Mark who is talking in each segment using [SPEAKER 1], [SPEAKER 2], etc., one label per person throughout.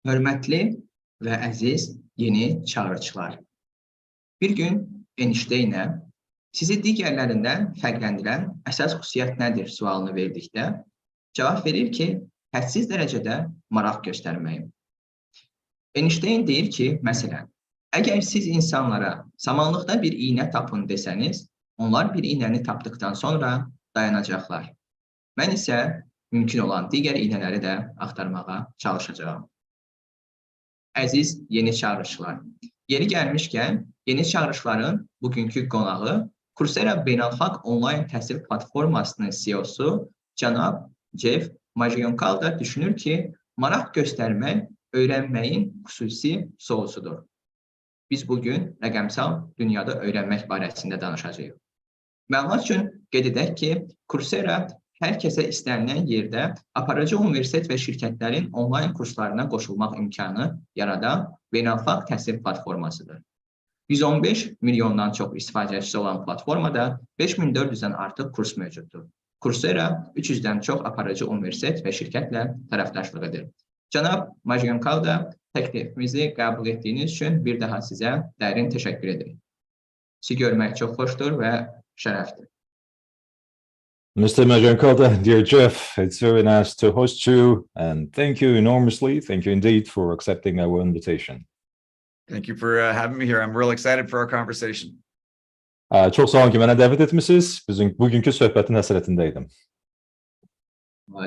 [SPEAKER 1] Hörmətli və əziz yeni çağırışlar. Bir gün enişteynə sizi digərlərindən fərqləndirən əsas xüsusiyyət nədir sualını verdikdə cavab verir ki, hədsiz dərəcədə maraq göstərməyim. Enişteyn deyir ki, məsələn, əgər siz insanlara samanlıqda bir iynə tapın desəniz, onlar bir iynəni tapdıqdan sonra dayanacaqlar. Mən isə mümkün olan digər iynələri də axtarmağa çalışacağam. Əziz yeni çağırışlar. Yeri gəlmişkən, yeni çağırışların bugünkü qonağı Coursera beynəlxalq onlayn təhsil platformasının CEO-su cənab Cef Maajioncalda düşünür ki, maraq göstərmək öyrənməyin xüsusi solusudur. Biz bugün rəqəmsal dünyada öyrənmək barəsində danışacağıq. Məlumat üçün qeyd edək ki, Coursera hər kəsə istənilən yerdə aparıcı universitet və şirkətlərin onlayn kurslarına qoşulmaq imkanı yaradan beynəlxalq təhsil platformasıdır. 115 milyondan çox istifadəçisi olan platformada 5400-dən artıq kurs mövcuddur. Coursera 300-dən çox aparıcı universitet və şirkətlə tərəfdaşlıq edir. Cənab Maajioncalda, təklifimizi qəbul etdiyiniz üçün bir daha sizə dərin təşəkkür edirik. Sizi görmək çox xoşdur və şərəfdir.
[SPEAKER 2] Mr. Maajioncalda, dear Jeff, it's very nice to host you, and thank you enormously. Thank you indeed for accepting our invitation.
[SPEAKER 3] Thank you for having me here. I'm real excited for our conversation.
[SPEAKER 2] Çox sağ olun ki, mənə dəvət etmisiniz. Bugünkü söhbətin həsrətindəydim.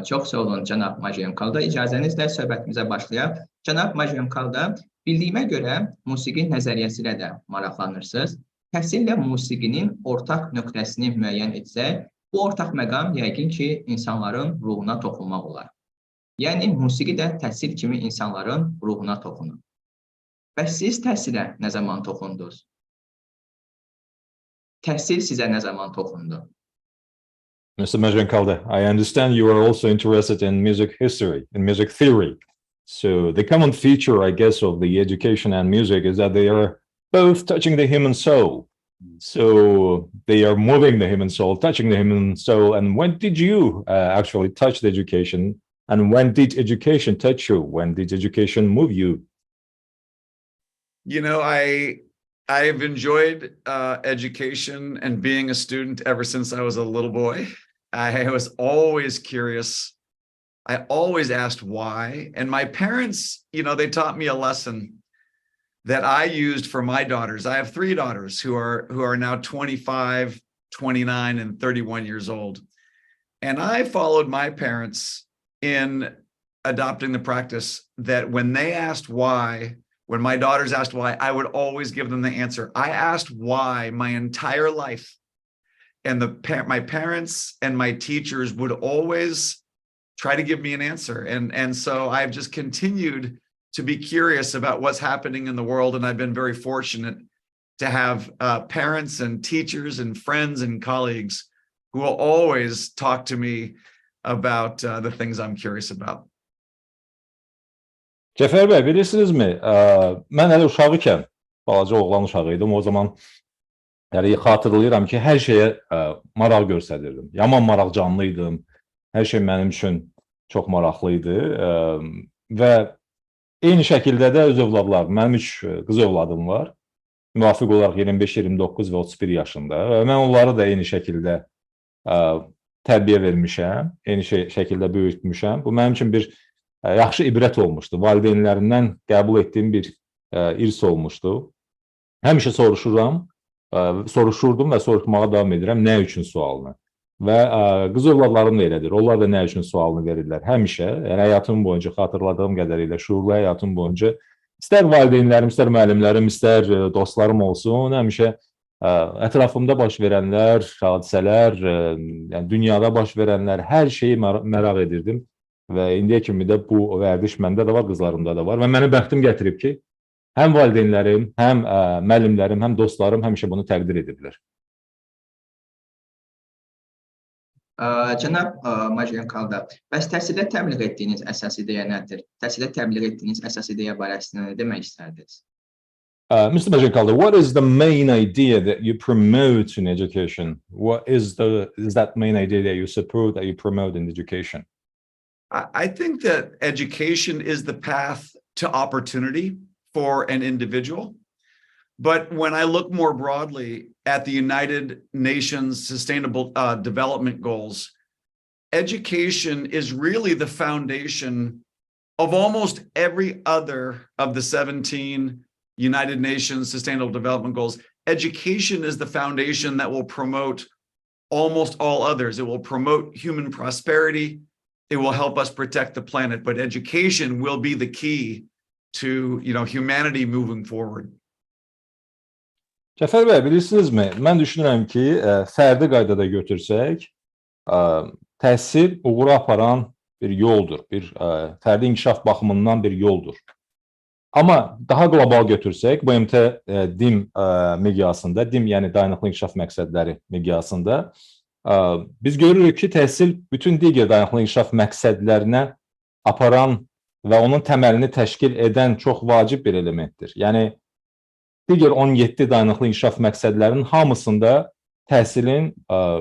[SPEAKER 1] Çox sağ olun, cənab Maajioncalda. İcazənizlə söhbətimizə başlayaq. Cənab Maajioncalda, bildiyimə görə musiqi nəzəriyyəsi ilə də maraqlanırsınız. Təhsillə musiqinin ortaq nöqtəsini müəyyən etsək, bu ortaq məqam yəqin ki, insanların ruhuna toxunmaq olar. Yəni, musiqi də təhsil kimi insanların ruhuna toxunur. Bəs siz təhsilə nə zaman toxundunuz? Təhsil sizə nə zaman toxundu?
[SPEAKER 2] Mr. Maajioncalda, I understand you are also interested in music history, in music theory. So the common feature, I guess, of the education and music is that they are both touching the human soul. So they are moving the human soul, touching the human soul. And when did you actually touch the education? And when did education touch you? When did education move you?
[SPEAKER 3] You know, I've enjoyed education and being a student ever since I was a little boy. I was always curious. I always asked why. And my parents, you know, they taught me a lesson that I used for my daughters. I have 3 daughters who are now 25, 29, and 31 years old. And I followed my parents in adopting the practice that when they asked why, when my daughters asked why, I would always give them the answer. I asked why my entire life. And my parents and my teachers would always try to give me an answer. And so I've just continued to be curious about what's happening in the world. And I've been very fortunate to have parents and teachers and friends and colleagues who will always talk to me about the things I'm curious about.
[SPEAKER 2] Cəfər bəy, bilirsinizmi, mən hələ uşaq ikən, balaca oğlan uşağı idim, o zaman xatırlayıram ki, hər şeyə maraq göstərirdim. Yaman maraqcanlı idim, hər şey mənim üçün çox maraqlı idi və eyni şəkildə də öz övladlarım, mənim 3 qız övladım var, müvafiq olaraq 25, 29 və 31 yaşında və mən onları da eyni şəkildə tərbiyə vermişəm, eyni şəkildə böyütmüşəm. Bu mənim üçün bir yaxşı ibrət olmuşdu, valideynlərindən qəbul etdiyim bir irs olmuşdu. Həmişə soruşurdum və soruşmağa davam edirəm, nə üçün sualını. Və qız övladlarım da elədir, onlar da nə üçün sualını verirlər. Həmişə, yəni həyatım boyunca xatırladığım qədərilə, şuurlu həyatım boyunca istər valideynlərim, istər müəllimlərim, istər dostlarım olsun, həmişə ətrafımda baş verənlər, hadisələr, yəni dünyada baş verənlər, hər şeyi maraq edirdim. Və indiyə kimi də bu vərdiş məndə də var, qızlarımda da var. Və mənim bəxtim gətirib ki, həm valideynlərim, həm müəllimlərim, həm dostlarım həmişə bunu təqdir ediblər.
[SPEAKER 1] Cənab Maajioncalda, bəs təhsilə təbliğ etdiyiniz əsas ideya nədir? Təhsilə təbliğ etdiyiniz əsas ideya barəsində nə demək istərdiniz?
[SPEAKER 2] Mr. Maajioncalda, what is the main idea that you promote in education? What is that main idea that you support, that you promote in education?
[SPEAKER 3] I think that education is the path to opportunity for an individual. But when I look more broadly at the United Nations Sustainable Development Goals, education is really the foundation of almost every other of the 17 United Nations Sustainable Development Goals. Education is the foundation that will promote almost all others. It will promote human prosperity. It will help us protect the planet, but education will be the key to, humanity moving forward.
[SPEAKER 2] Cəfər bəy, bilirsinizmi? Mən düşünürəm ki, fərdi qaydada götürsək, təhsil uğura aparan bir yoldur, bir fərdi inkişaf baxımından bir yoldur. Amma daha qlobal götürsək, BMT DİM miqyasında, DİM yəni dayanıqlı inkişaf məqsədləri miqyasında, biz görürük ki, təhsil bütün digər dayanıqlı inkişaf məqsədlərinə aparan və onun təməlini təşkil edən çox vacib bir elementdir. Yəni, digər 17 dayanıqlı inkişaf məqsədlərinin hamısında təhsilin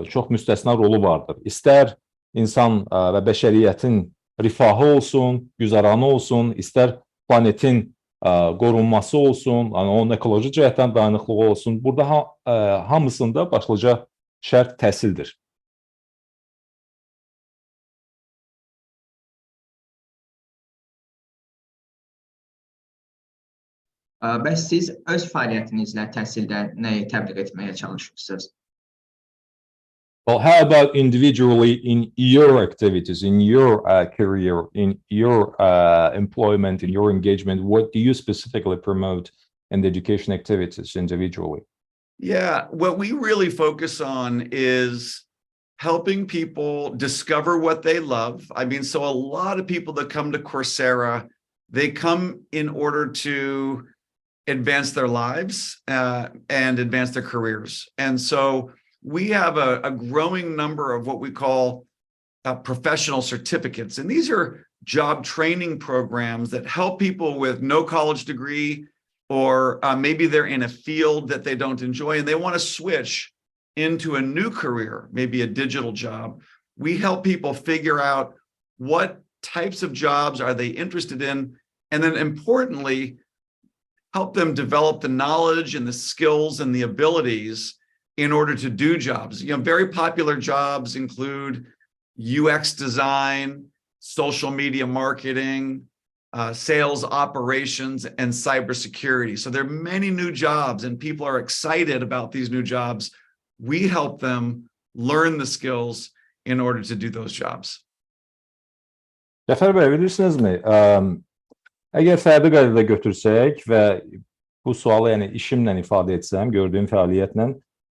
[SPEAKER 2] çox müstəsna rolu vardır. İstər insan və bəşəriyyətin rifahı olsun, güzaranı olsun, istər planetin qorunması olsun, onun ekoloji cəhətdən dayanıqlığı olsun. Burada hamısında başlıca şərt təhsildir.
[SPEAKER 1] Bəs siz öz fəaliyyətinizlə təhsildə nəyi təbliğ etməyə çalışırsınız?
[SPEAKER 2] Well, how about individually in your activities, in your career, in your employment, in your engagement? What do you specifically promote in the education activities individually?
[SPEAKER 3] Yeah, what we really focus on is helping people discover what they love. I mean, so a lot of people that come to Coursera, they come in order to advance their lives and advance their careers. And so we have a growing number of what we call professional certificates. And these are job training programs that help people with no college degree, or maybe they're in a field that they don't enjoy and they want to switch into a new career, maybe a digital job. We help people figure out what types of jobs are they interested in, and then importantly, help them develop the knowledge and the skills and the abilities in order to do jobs. Very popular jobs include UX design, social media marketing, sales operations, and cybersecurity. So there are many new jobs and people are excited about these new jobs. We help them learn the skills in order to do those jobs.
[SPEAKER 2] Cəfər bəy, bilirsinizmi? Əgər fərdi qaydada götürsək və bu sualı işimlə ifadə etsəm, gördüyüm fəaliyyətlə,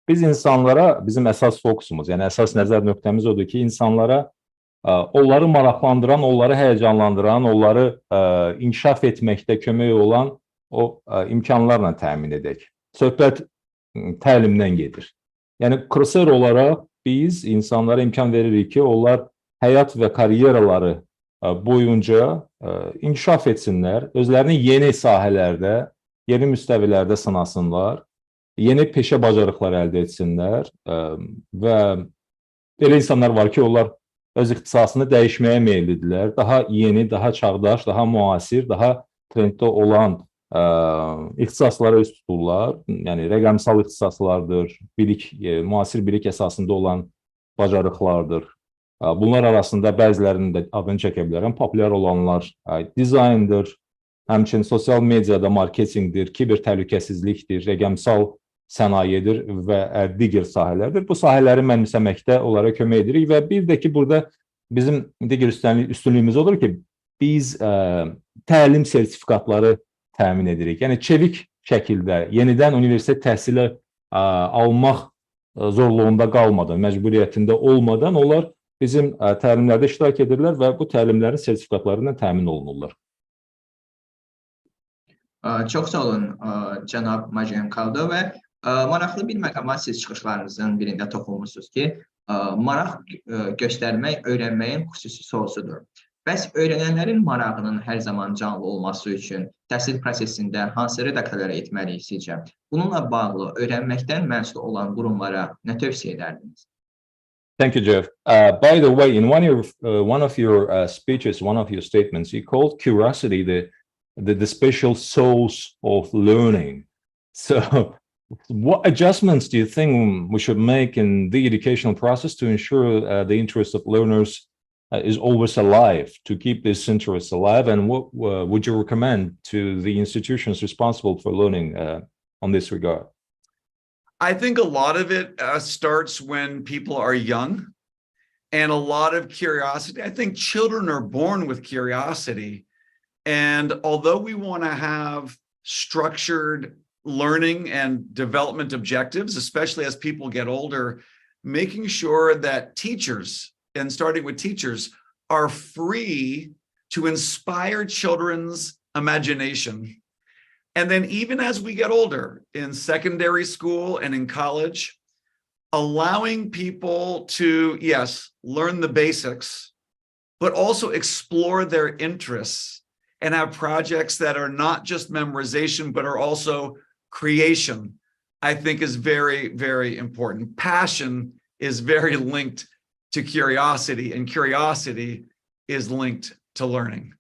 [SPEAKER 2] biz insanlara, bizim əsas fokusumuz, yəni əsas nəzər nöqtəmiz odur ki, insanlara onları maraqlandıran, onları həyəcanlandıran, onları inkişaf etməkdə kömək olan o imkanlarla təmin edək. Söhbət təlimdən gedir. Yəni, Coursera olaraq biz insanlara imkan veririk ki, onlar həyat və karyeraları boyunca inkişaf etsinlər, özlərini yeni sahələrdə, yeni müstəvilərdə sınasınlar, yeni peşə bacarıqlar əldə etsinlər və elə insanlar var ki, onlar öz ixtisasını dəyişməyə meyillidirlər. Daha yeni, daha çağdaş, daha müasir, daha trenddə olan ixtisaslara üst tuturlar. Yəni, rəqəmsal ixtisaslardır, müasir bilik əsasında olan bacarıqlardır. Bunlar arasında bəzilərinin də adını çəkə bilərəm. Populyar olanlar dizayndır, həmçinin sosial mediada marketinqdir, kiber təhlükəsizlikdir, rəqəmsal sənayedir və digər sahələrdir. Bu sahələri mənimsəməkdə onlara kömək edirik və bir də ki, burada bizim digər üstünlüyümüz odur ki, biz təlim sertifikatları təmin edirik. Yəni, çevik şəkildə yenidən universitet təhsili almaq zorluğunda qalmadan, məcburiyyətində olmadan onlar bizim təlimlərdə iştirak edirlər və bu təlimlərin sertifikatlarından təmin olunurlar.
[SPEAKER 1] Çox sağ olun, cənab Maajioncalda, və maraqlı bir məqama siz çıxışlarınızın birində toxunmuşsunuz ki, maraq göstərmək öyrənməyin xüsusi sorusudur. Bəs öyrənənlərin marağının hər zaman canlı olması üçün təhsil prosesində hansı redaksiyalara etməliyik sizcə? Bununla bağlı öyrənməkdən məsul olan qurumlara nə tövsiyə edərdiniz?
[SPEAKER 2] Thank you, Jeff. By the way, in one of your speeches, one of your statements, you called curiosity the special source of learning. So what adjustments do you think we should make in the educational process to ensure the interest of learners is always alive, to keep this interest alive? And what would you recommend to the institutions responsible for learning on this regard?
[SPEAKER 3] I think a lot of it starts when people are young, and a lot of curiosity. I think children are born with curiosity. And although we want to have structured learning and development objectives, especially as people get older, making sure that teachers, and starting with teachers, are free to inspire children's imagination. And then even as we get older, in secondary school and in college, allowing people to, yes, learn the basics, but also explore their interests and have projects that are not just memorization, but are also creation, I think is very, very important. Passion is very linked to curiosity, and curiosity is linked to learning.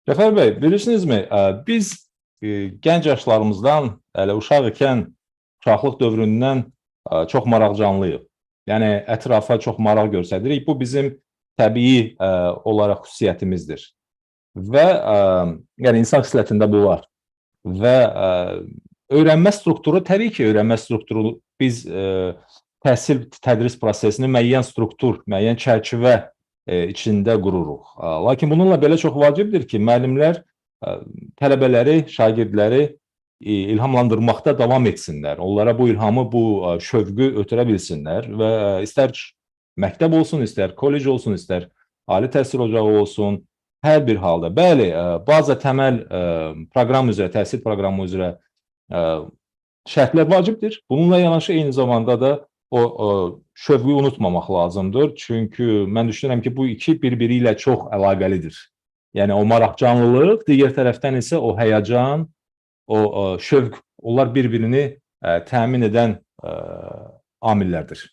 [SPEAKER 2] Cəfər bəy, bilirsinizmi, biz gənc yaşlarımızdan, elə uşaq ikən, uşaqlıq dövründən çox maraqcanlıyıq. Yəni, ətrafa çox maraq göstəririk. Bu bizim təbii olaraq xüsusiyyətimizdir. Və yəni, insan xislətində bu var. Və öyrənmə strukturu, təbii ki, öyrənmə strukturu biz təhsil, tədris prosesini müəyyən struktur, müəyyən çərçivə içində qururuq. Lakin bununla belə çox vacibdir ki, müəllimlər tələbələri, şagirdləri ilhamlandırmaqda davam etsinlər. Onlara bu ilhamı, bu şövqü ötürə bilsinlər və istər məktəb olsun, istər kollec olsun, istər ali təhsil ocağı olsun, hər bir halda. Bəli, bazı təməl proqram üzrə, təhsil proqramı üzrə şərtlər vacibdir. Bununla yanaşı eyni zamanda da o şövqü unutmamaq lazımdır. Çünki mən düşünürəm ki, bu iki bir-biri ilə çox əlaqəlidir. Yəni, o maraqcanlılıq, digər tərəfdən isə o həyəcan, o şövq, onlar bir-birini təmin edən amillərdir.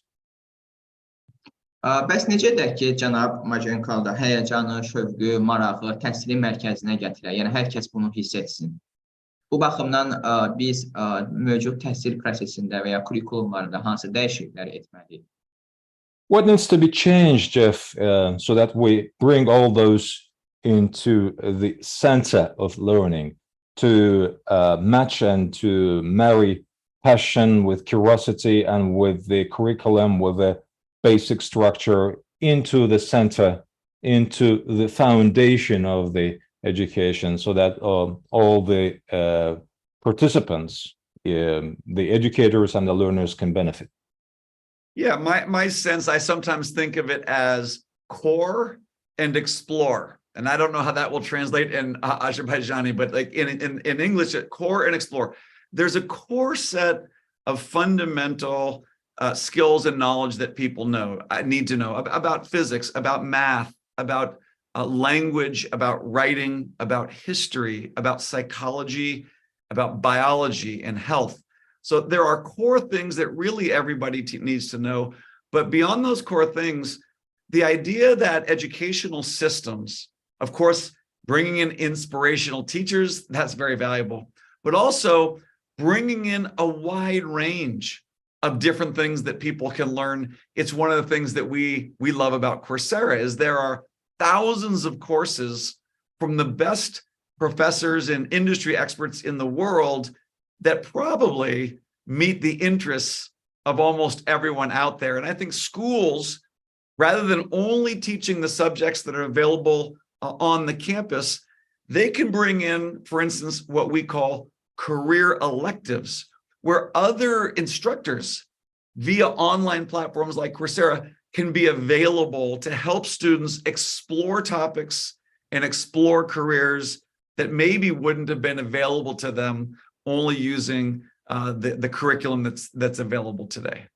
[SPEAKER 1] Bəs necədir ki, cənab Maajioncalda həyəcanı, şövqü, marağı təhsilin mərkəzinə gətirək? Yəni, hər kəs bunu hiss etsin. Bu baxımdan biz mövcud təhsil prosesində və ya kurikulumlarda hansı dəyişikliklər etməliyik?
[SPEAKER 2] What needs to be changed, Jeff, so that we bring all those into the center of learning, to match and to marry passion with curiosity and with the curriculum, with the basic structure into the center, into the foundation of the education, so that all the participants, the educators and the learners can benefit.
[SPEAKER 3] Yeah, my sense, I sometimes think of it as core and explore. And I don't know how that will translate in Azerbaijani, but like in English, core and explore. There's a core set of fundamental skills and knowledge that people need to know about physics, about math, about language, about writing, about history, about psychology, about biology and health. So there are core things that really everybody needs to know. But beyond those core things, the idea that educational systems, of course, bringing in inspirational teachers, that's very valuable, but also bringing in a wide range of different things that people can learn. It's one of the things that we love about Coursera is there are thousands of courses from the best professors and industry experts in the world that probably meet the interests of almost everyone out there. And I think schools, rather than only teaching the subjects that are available on the campus, they can bring in, for instance, what we call career electives, where other instructors via online platforms like Coursera can be available to help students explore topics and explore careers that maybe wouldn't have been available to them only using the curriculum that's available today.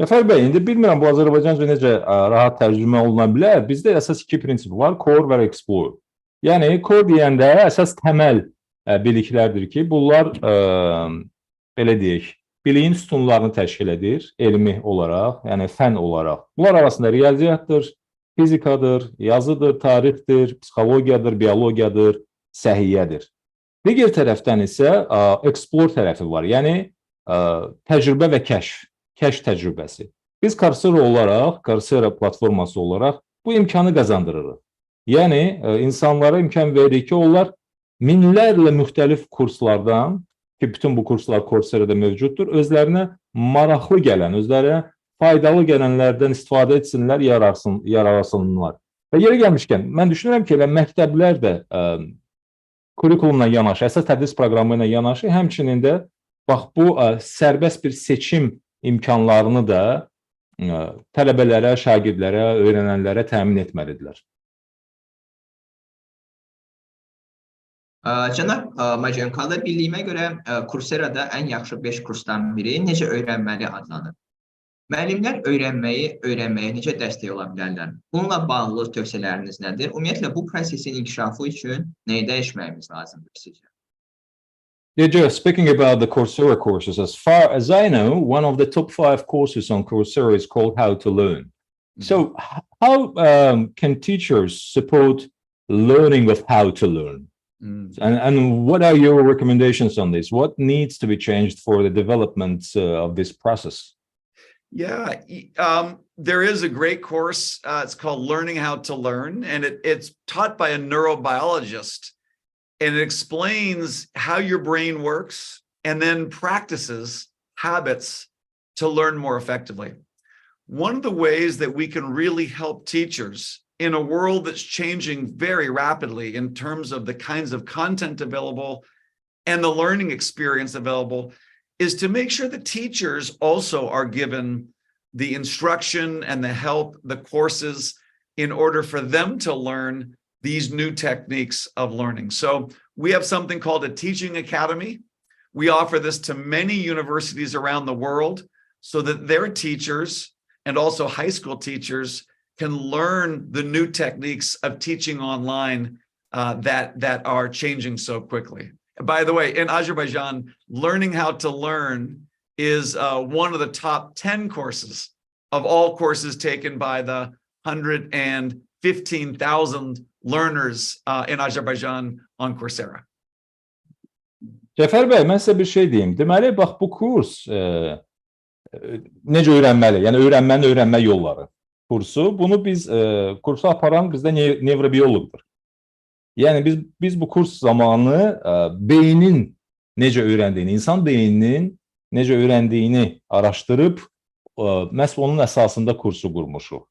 [SPEAKER 2] Cəfər bəy, indi bilmirəm bu Azərbaycanca necə rahat tərcümə oluna bilər. Bizdə əsas iki prinsip var, core və explore. Yəni, core deyəndə əsas təməl biliklərdir ki, bunlar, belə deyək, biliyin sütunlarını təşkil edir, elmi olaraq, yəni fən olaraq. Bunlar arasında riyaziyyatdır, fizikadır, yazıdır, tarixdir, psixologiyadır, biologiyadır, səhiyyədir. Digər tərəfdən isə explore tərəfi var, yəni təcrübə və kəşf təcrübəsi. Biz Coursera platforması olaraq bu imkanı qazandırırıq. Yəni insanlara imkan veririk ki, onlar minlərlə müxtəlif kurslardan, ki bütün bu kurslar Coursera'da mövcuddur, özlərinə maraqlı gələn, özlərinə faydalı gələnlərdən istifadə etsinlər, yararlasınlar. Və yeri gəlmişkən, mən düşünürəm ki, elə məktəblər də kurikulumla yanaşı, əsas tədris proqramı ilə yanaşı, həmçinin də bax bu sərbəst bir seçim imkanlarını da tələbələrə, şagirdlərə, öyrənənlərə təmin etməlidirlər.
[SPEAKER 1] Cənab Maajioncalda, bildiyimə görə Coursera'da ən yaxşı 5 kursdan biri necə öyrənməli adlanır. Müəllimlər öyrənməyə necə dəstək ola bilərlər? Bununla bağlı tövsiyələriniz nədir? Ümumiyyətlə, bu prosesin inkişafı üçün nəyi dəyişməyimiz lazımdır sizcə?
[SPEAKER 2] Yeah, speaking about the Coursera courses, as far as I know, one of the top 5 courses on Coursera is called How to Learn. So how can teachers support learning of how to learn? And what are your recommendations on this? What needs to be changed for the development of this process?
[SPEAKER 3] Yeah, there is a great course. It's called Learning How to Learn, and it's taught by a neurobiologist. And it explains how your brain works and then practices habits to learn more effectively. One of the ways that we can really help teachers in a world that's changing very rapidly in terms of the kinds of content available and the learning experience available is to make sure that teachers also are given the instruction and the help, the courses, in order for them to learn these new techniques of learning. So we have something called a teaching academy. We offer this to many universities around the world so that their teachers and also high school teachers can learn the new techniques of teaching online that are changing so quickly. By the way, in Azerbaijan, Learning How to Learn is one of the top 10 courses of all courses taken by the 115,000 learners in Azerbaijan on Coursera.
[SPEAKER 2] Cəfər bəy, mən sizə bir şey deyim. Deməli, bax bu kurs necə öyrənməli, yəni öyrənmə yolları kursu. Bunu biz kursu aparan bizdə nevrobioloqdur. Yəni biz bu kurs zamanı beynin necə öyrəndiyini, insan beyninin necə öyrəndiyini araşdırıb məhz onun əsasında kursu qurmuşuq.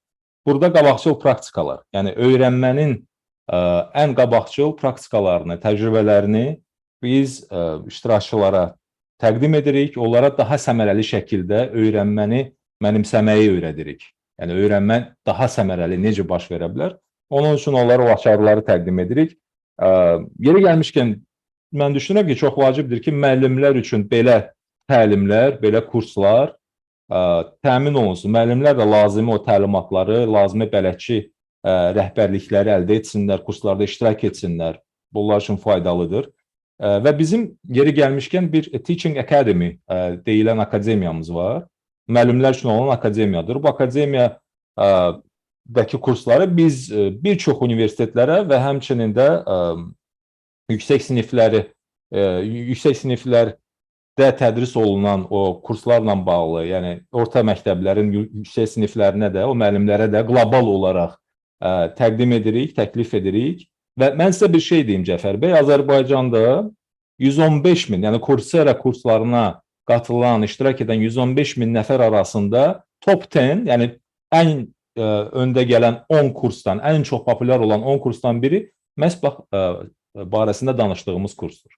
[SPEAKER 2] Burada qabaqcıl praktikalar, yəni öyrənmənin ən qabaqcıl praktikalarını, təcrübələrini biz iştirakçılara təqdim edirik, onlara daha səmərəli şəkildə öyrənməni mənimsəməyi öyrədirik. Yəni öyrənmə daha səmərəli necə baş verə bilər? Onun üçün onlara o açarları təqdim edirik. Yeri gəlmişkən, mən düşünürəm ki, çox vacibdir ki, müəllimlər üçün belə təlimlər, belə kurslar təmin olunsun. Müəllimlər də lazımi o təlimatları, lazımi bələdçi rəhbərlikləri əldə etsinlər, kurslarda iştirak etsinlər. Bunlar üçün faydalıdır. Və bizim yeri gəlmişkən bir Teaching Academy deyilən akademiyamız var. Müəllimlər üçün olan akademiyadır. Bu akademiyadakı kursları biz bir çox universitetlərə və həmçinin də yüksək siniflərdə tədris olunan o kurslarla bağlı, yəni orta məktəblərin yüksək siniflərinə də, o müəllimlərə də qlobal olaraq təqdim edirik, təklif edirik. Və mən sizə bir şey deyim, Cəfər bəy, Azərbaycanda 115 min, yəni Coursera kurslarına qatılan, iştirak edən 115 min nəfər arasında top 10, yəni ən öndə gələn 10 kursdan, ən çox populyar olan 10 kursdan biri məhz barəsində danışdığımız kursdur.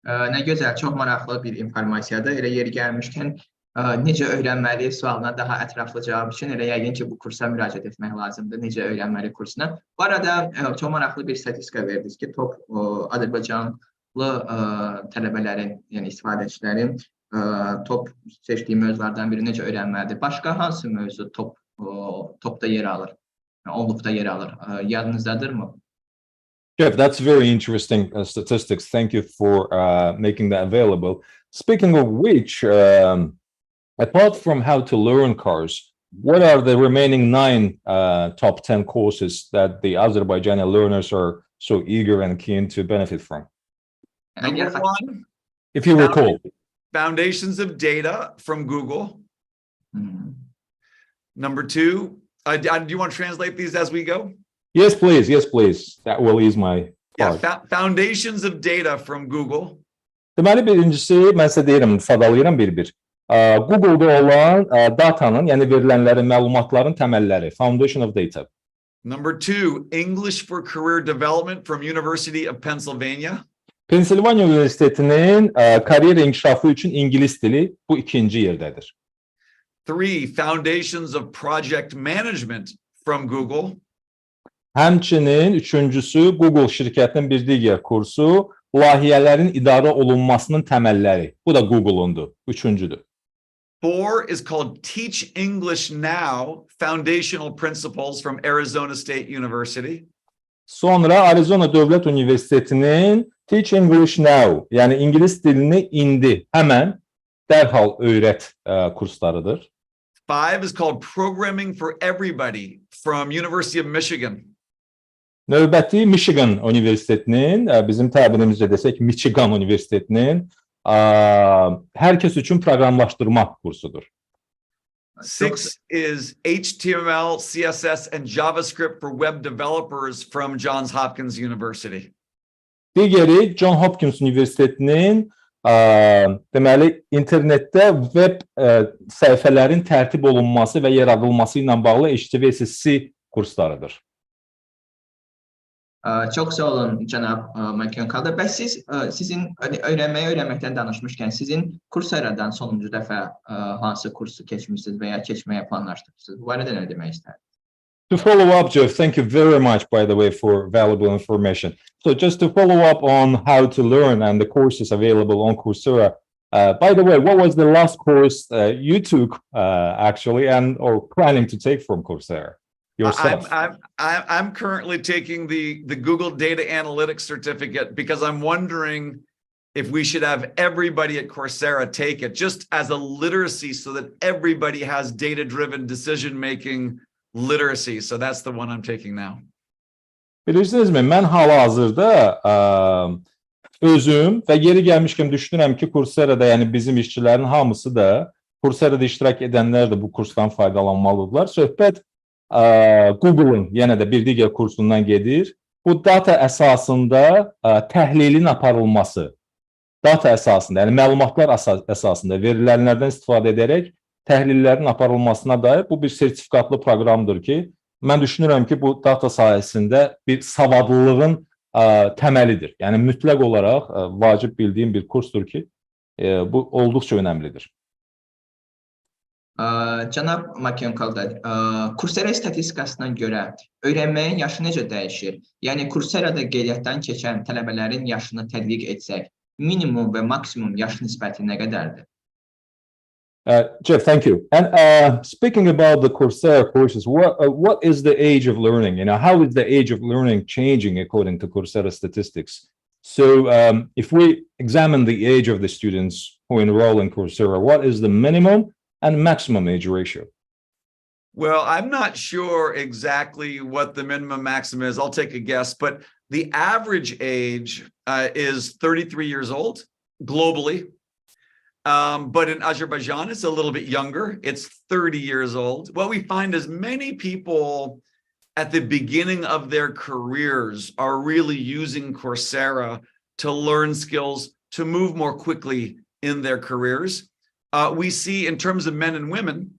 [SPEAKER 1] Nə gözəl, çox maraqlı bir informasiyadır. Elə yeri gəlmişkən, necə öyrənməli sualına daha ətraflı cavab üçün elə yəqin ki, bu kursa müraciət etmək lazımdır, necə öyrənməli kursuna. Bu arada çox maraqlı bir statistika verdiniz ki, top Azərbaycanlı tələbələrin, yəni istifadəçilərin top seçdiyi mövzulardan biri necə öyrənməlidir. Başqa hansı mövzu topda yer alır, onluqda yer alır? Yadınızdadır mı?
[SPEAKER 2] Jeff, that's very interesting statistics. Thank you for making that available. Speaking of which, apart from how to learn course, what are the remaining 9 top 10 courses that the Azerbaijani learners are so eager and keen to benefit from?
[SPEAKER 3] Number 1,
[SPEAKER 2] If you recall.
[SPEAKER 3] Foundations of Data from Google. Number 2, do you want to translate these as we go?
[SPEAKER 2] Yes, please. Yes, please. That will ease my part.
[SPEAKER 3] Yeah, Foundations of Data from Google.
[SPEAKER 2] Deməli, birincisi, mən sizə deyirəm, sadalayıram bir-bir. Google'da olan datanın, yəni verilənlərin, məlumatların təməlləri, Foundation of Data.
[SPEAKER 3] Number 2, English for Career Development from University of Pennsylvania.
[SPEAKER 2] Pensilvaniya Universitetinin kariyer inkişafı üçün İngilis dili bu ikinci yerdədir.
[SPEAKER 3] 3, Foundations of Project Management from Google.
[SPEAKER 2] Həmçinin üçüncüsü Google şirkətinin bir digər kursu, layihələrin idarə olunmasının təməlləri. Bu da Google'undur, üçüncüdür.
[SPEAKER 3] 4 is called Teach English Now, Foundational Principles from Arizona State University.
[SPEAKER 2] Sonra Arizona Dövlət Universitetinin Teach English Now, yəni İngilis dilini indi, həmən, dərhal öyrət kurslarıdır.
[SPEAKER 3] 5 is called Programming for Everybody from University of Michigan.
[SPEAKER 2] Növbəti Michigan Universitetinin, bizim təbirimizlə desək Michigan Universitetinin hər kəs üçün proqramlaşdırma kursudur.
[SPEAKER 3] 6 is HTML, CSS, and JavaScript for web developers from Johns Hopkins University.
[SPEAKER 2] Digəri John Hopkins Universitetinin deməli internetdə web səhifələrin tərtib olunması və yaradılması ilə bağlı HTML kurslarıdır.
[SPEAKER 1] Çox sağ olun cənab Maajioncalda. Bəs sizin öyrənməkdən danışmışkən sizin Courseradan sonuncu dəfə hansı kursu keçmişsiniz və ya keçməyə planlaşdırırsınız? Bu barədə nə demək istərsiniz?
[SPEAKER 2] To follow up, Jeff, thank you very much, by the way, for valuable information. So just to follow up on how to learn and the courses available on Coursera, by the way, what was the last course you took actually or planning to take from Coursera? Yourself?
[SPEAKER 3] I'm currently taking the Google Data Analytics certificate because I'm wondering if we should have everybody at Coursera take it just as a literacy so that everybody has data-driven decision-making literacy. So that's the one I'm taking now.
[SPEAKER 2] Bilirsinizmi, mən hal-hazırda özüm və yeri gəlmişkən düşünürəm ki, Coursera'da, yəni bizim işçilərin hamısı da Coursera'da iştirak edənlər də bu kursdan faydalanmalıdırlar. Söhbət Google'ın yenə də bir digər kursundan gedir. Bu data əsasında təhlilin aparılması, data əsasında, yəni məlumatlar əsasında verilənlərdən istifadə edərək təhlillərin aparılmasına dair bu bir sertifikatlı proqramdır ki, mən düşünürəm ki, bu data sahəsində bir savadlılığın təməlidir. Yəni mütləq olaraq vacib bildiyim bir kursdur ki, bu olduqca önəmlidir.
[SPEAKER 1] Cənab Maajioncalda, Coursera statistikasına görə öyrənməyin yaşı necə dəyişir? Yəni Coursera'da qeydiyyatdan keçən tələbələrin yaşını tədqiq etsək, minimum və maksimum yaş nisbəti nə qədərdir?
[SPEAKER 2] Jeff, thank you. And speaking about the Coursera courses, what is the age of learning? You know, how is the age of learning changing according to Coursera statistics? So if we examine the age of the students who enroll in Coursera, what is the minimum and maximum age ratio?
[SPEAKER 3] Well, I'm not sure exactly what the minimum maximum is. I'll take a guess, but the average age is 33 years old globally. But in Azerbaijan, it's a little bit younger. It's 30 years old. What we find is many people at the beginning of their careers are really using Coursera to learn skills, to move more quickly in their careers. We see in terms of men and women,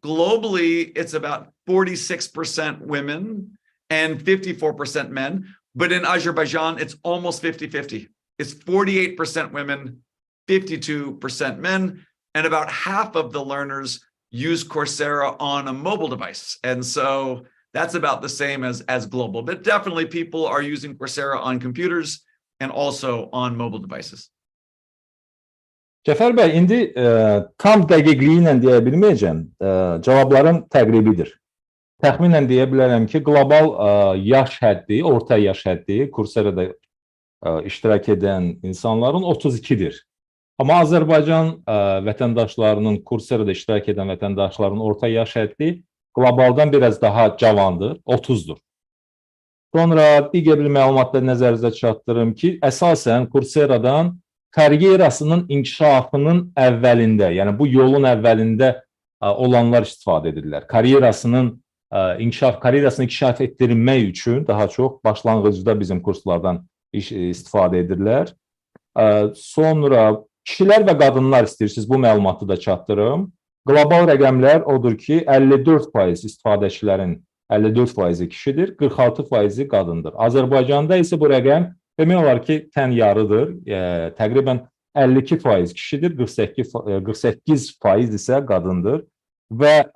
[SPEAKER 3] globally, it's about 46% women and 54% men. But in Azerbaijan, it's almost 50-50. It's 48% women, 52% men, and about half of the learners use Coursera on a mobile device. And so that's about the same as global. But definitely people are using Coursera on computers and also on mobile devices.
[SPEAKER 2] Cəfər bəy, indi tam dəqiqliyi ilə deyə bilməyəcəm, cavabların təqribidir. Təxminən deyə bilərəm ki, qlobal yaş həddi, orta yaş həddi Coursera'da iştirak edən insanların 32-dir. Amma Azərbaycan vətəndaşlarının, Coursera'da iştirak edən vətəndaşların orta yaş həddi qlobaldan biraz daha cavandır, 30-dur. Sonra digər bir məlumatla nəzərinizə çatdırım ki, əsasən Coursera'dan karyerasının inkişafının əvvəlində, yəni bu yolun əvvəlində olanlar istifadə edirlər. Karyerasını inkişaf etdirmək üçün daha çox başlanğıcda bizim kurslardan istifadə edirlər. Sonra kişilər və qadınlar istəyirsiniz, bu məlumatı da çatdırım. Qlobal rəqəmlər odur ki, 54% istifadəçilərin 54% kişidir, 46% qadındır. Azərbaycanda isə bu rəqəm demək olar ki, tən yarıdır. Təqribən 52% kişidir, 48% isə qadındır. Və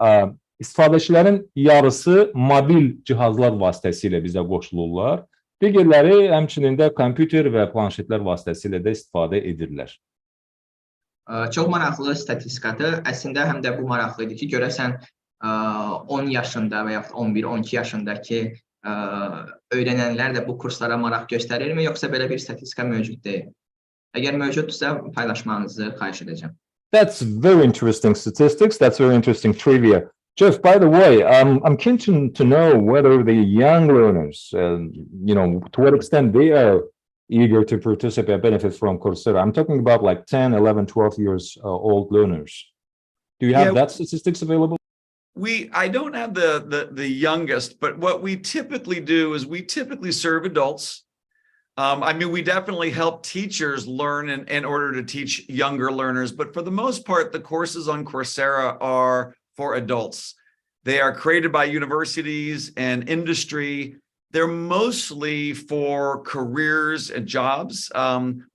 [SPEAKER 2] istifadəçilərin yarısı mobil cihazlar vasitəsilə bizə qoşulurlar. Digərləri həmçinin də kompüter və planşetlər vasitəsilə də istifadə edirlər.
[SPEAKER 1] Çox maraqlı statistikadır. Əslində həm də bu maraqlıdır ki, görəsən 10 yaşında və yaxud 11-12 yaşındakı öyrənənlər də bu kurslara maraq göstərirmi, yoxsa belə bir statistika mövcud deyil? Əgər mövcuddursa, paylaşmanızı xahiş edəcəm.
[SPEAKER 2] That's very interesting statistics. That's very interesting trivia. Jeff, by the way, I'm keen to know whether the young learners, to what extent they are eager to participate and benefit from Coursera. I'm talking about like 10, 11, 12 years old learners. Do you have that statistics available?
[SPEAKER 3] I don't have the youngest, but what we typically do is we typically serve adults. We definitely help teachers learn in order to teach younger learners, but for the most part, the courses on Coursera are for adults. They are created by universities and industry. They're mostly for careers and jobs,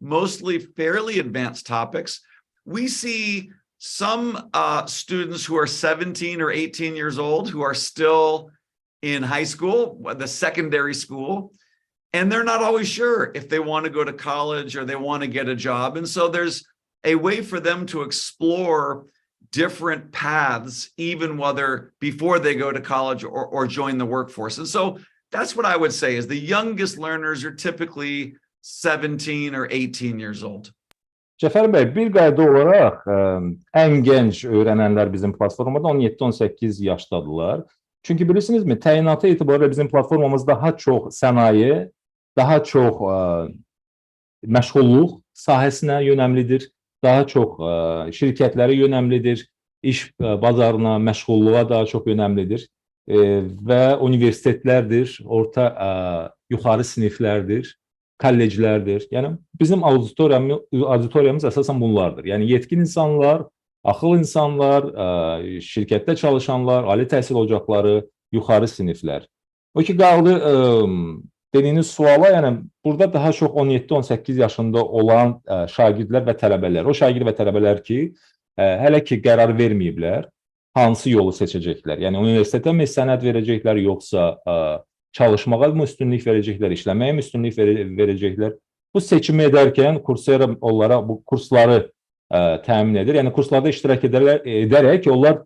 [SPEAKER 3] mostly fairly advanced topics. We see some students who are 17 or 18 years old who are still in high school, the secondary school, and they're not always sure if they want to go to college or they want to get a job. And so there's a way for them to explore different paths, even whether before they go to college or join the workforce. And so that's what I would say is the youngest learners are typically 17 or 18 years old.
[SPEAKER 2] Cəfər bəy, bir qayda olaraq ən gənc öyrənənlər bizim platformada 17-18 yaşdadılar. Çünki bilirsinizmi, təyinatı etibarıyla bizim platformamız daha çox sənaye, daha çox məşğulluq sahəsinə yönəmlidir, daha çox şirkətlərə yönəmlidir, iş bazarına, məşğulluğa daha çox yönəmlidir və universitetlərdir, orta, yuxarı siniflərdir, kolleclərdir. Yəni bizim auditoriyamız əsasən bunlardır. Yəni yetkin insanlar, axıl insanlar, şirkətdə çalışanlar, ali təhsil ocaqları, yuxarı siniflər. O ki qaldı dediyiniz suala, yəni burada daha çox 17-18 yaşında olan şagirdlər və tələbələr. O şagird və tələbələr ki, hələ ki qərar verməyiblər, hansı yolu seçəcəklər? Yəni universitetə mi sənəd verəcəklər, yoxsa çalışmağa mı üstünlük verəcəklər, işləməyə mi üstünlük verəcəklər? Bu seçimi edərkən Coursera onlara bu kursları təmin edir. Yəni kurslarda iştirak edərək onlar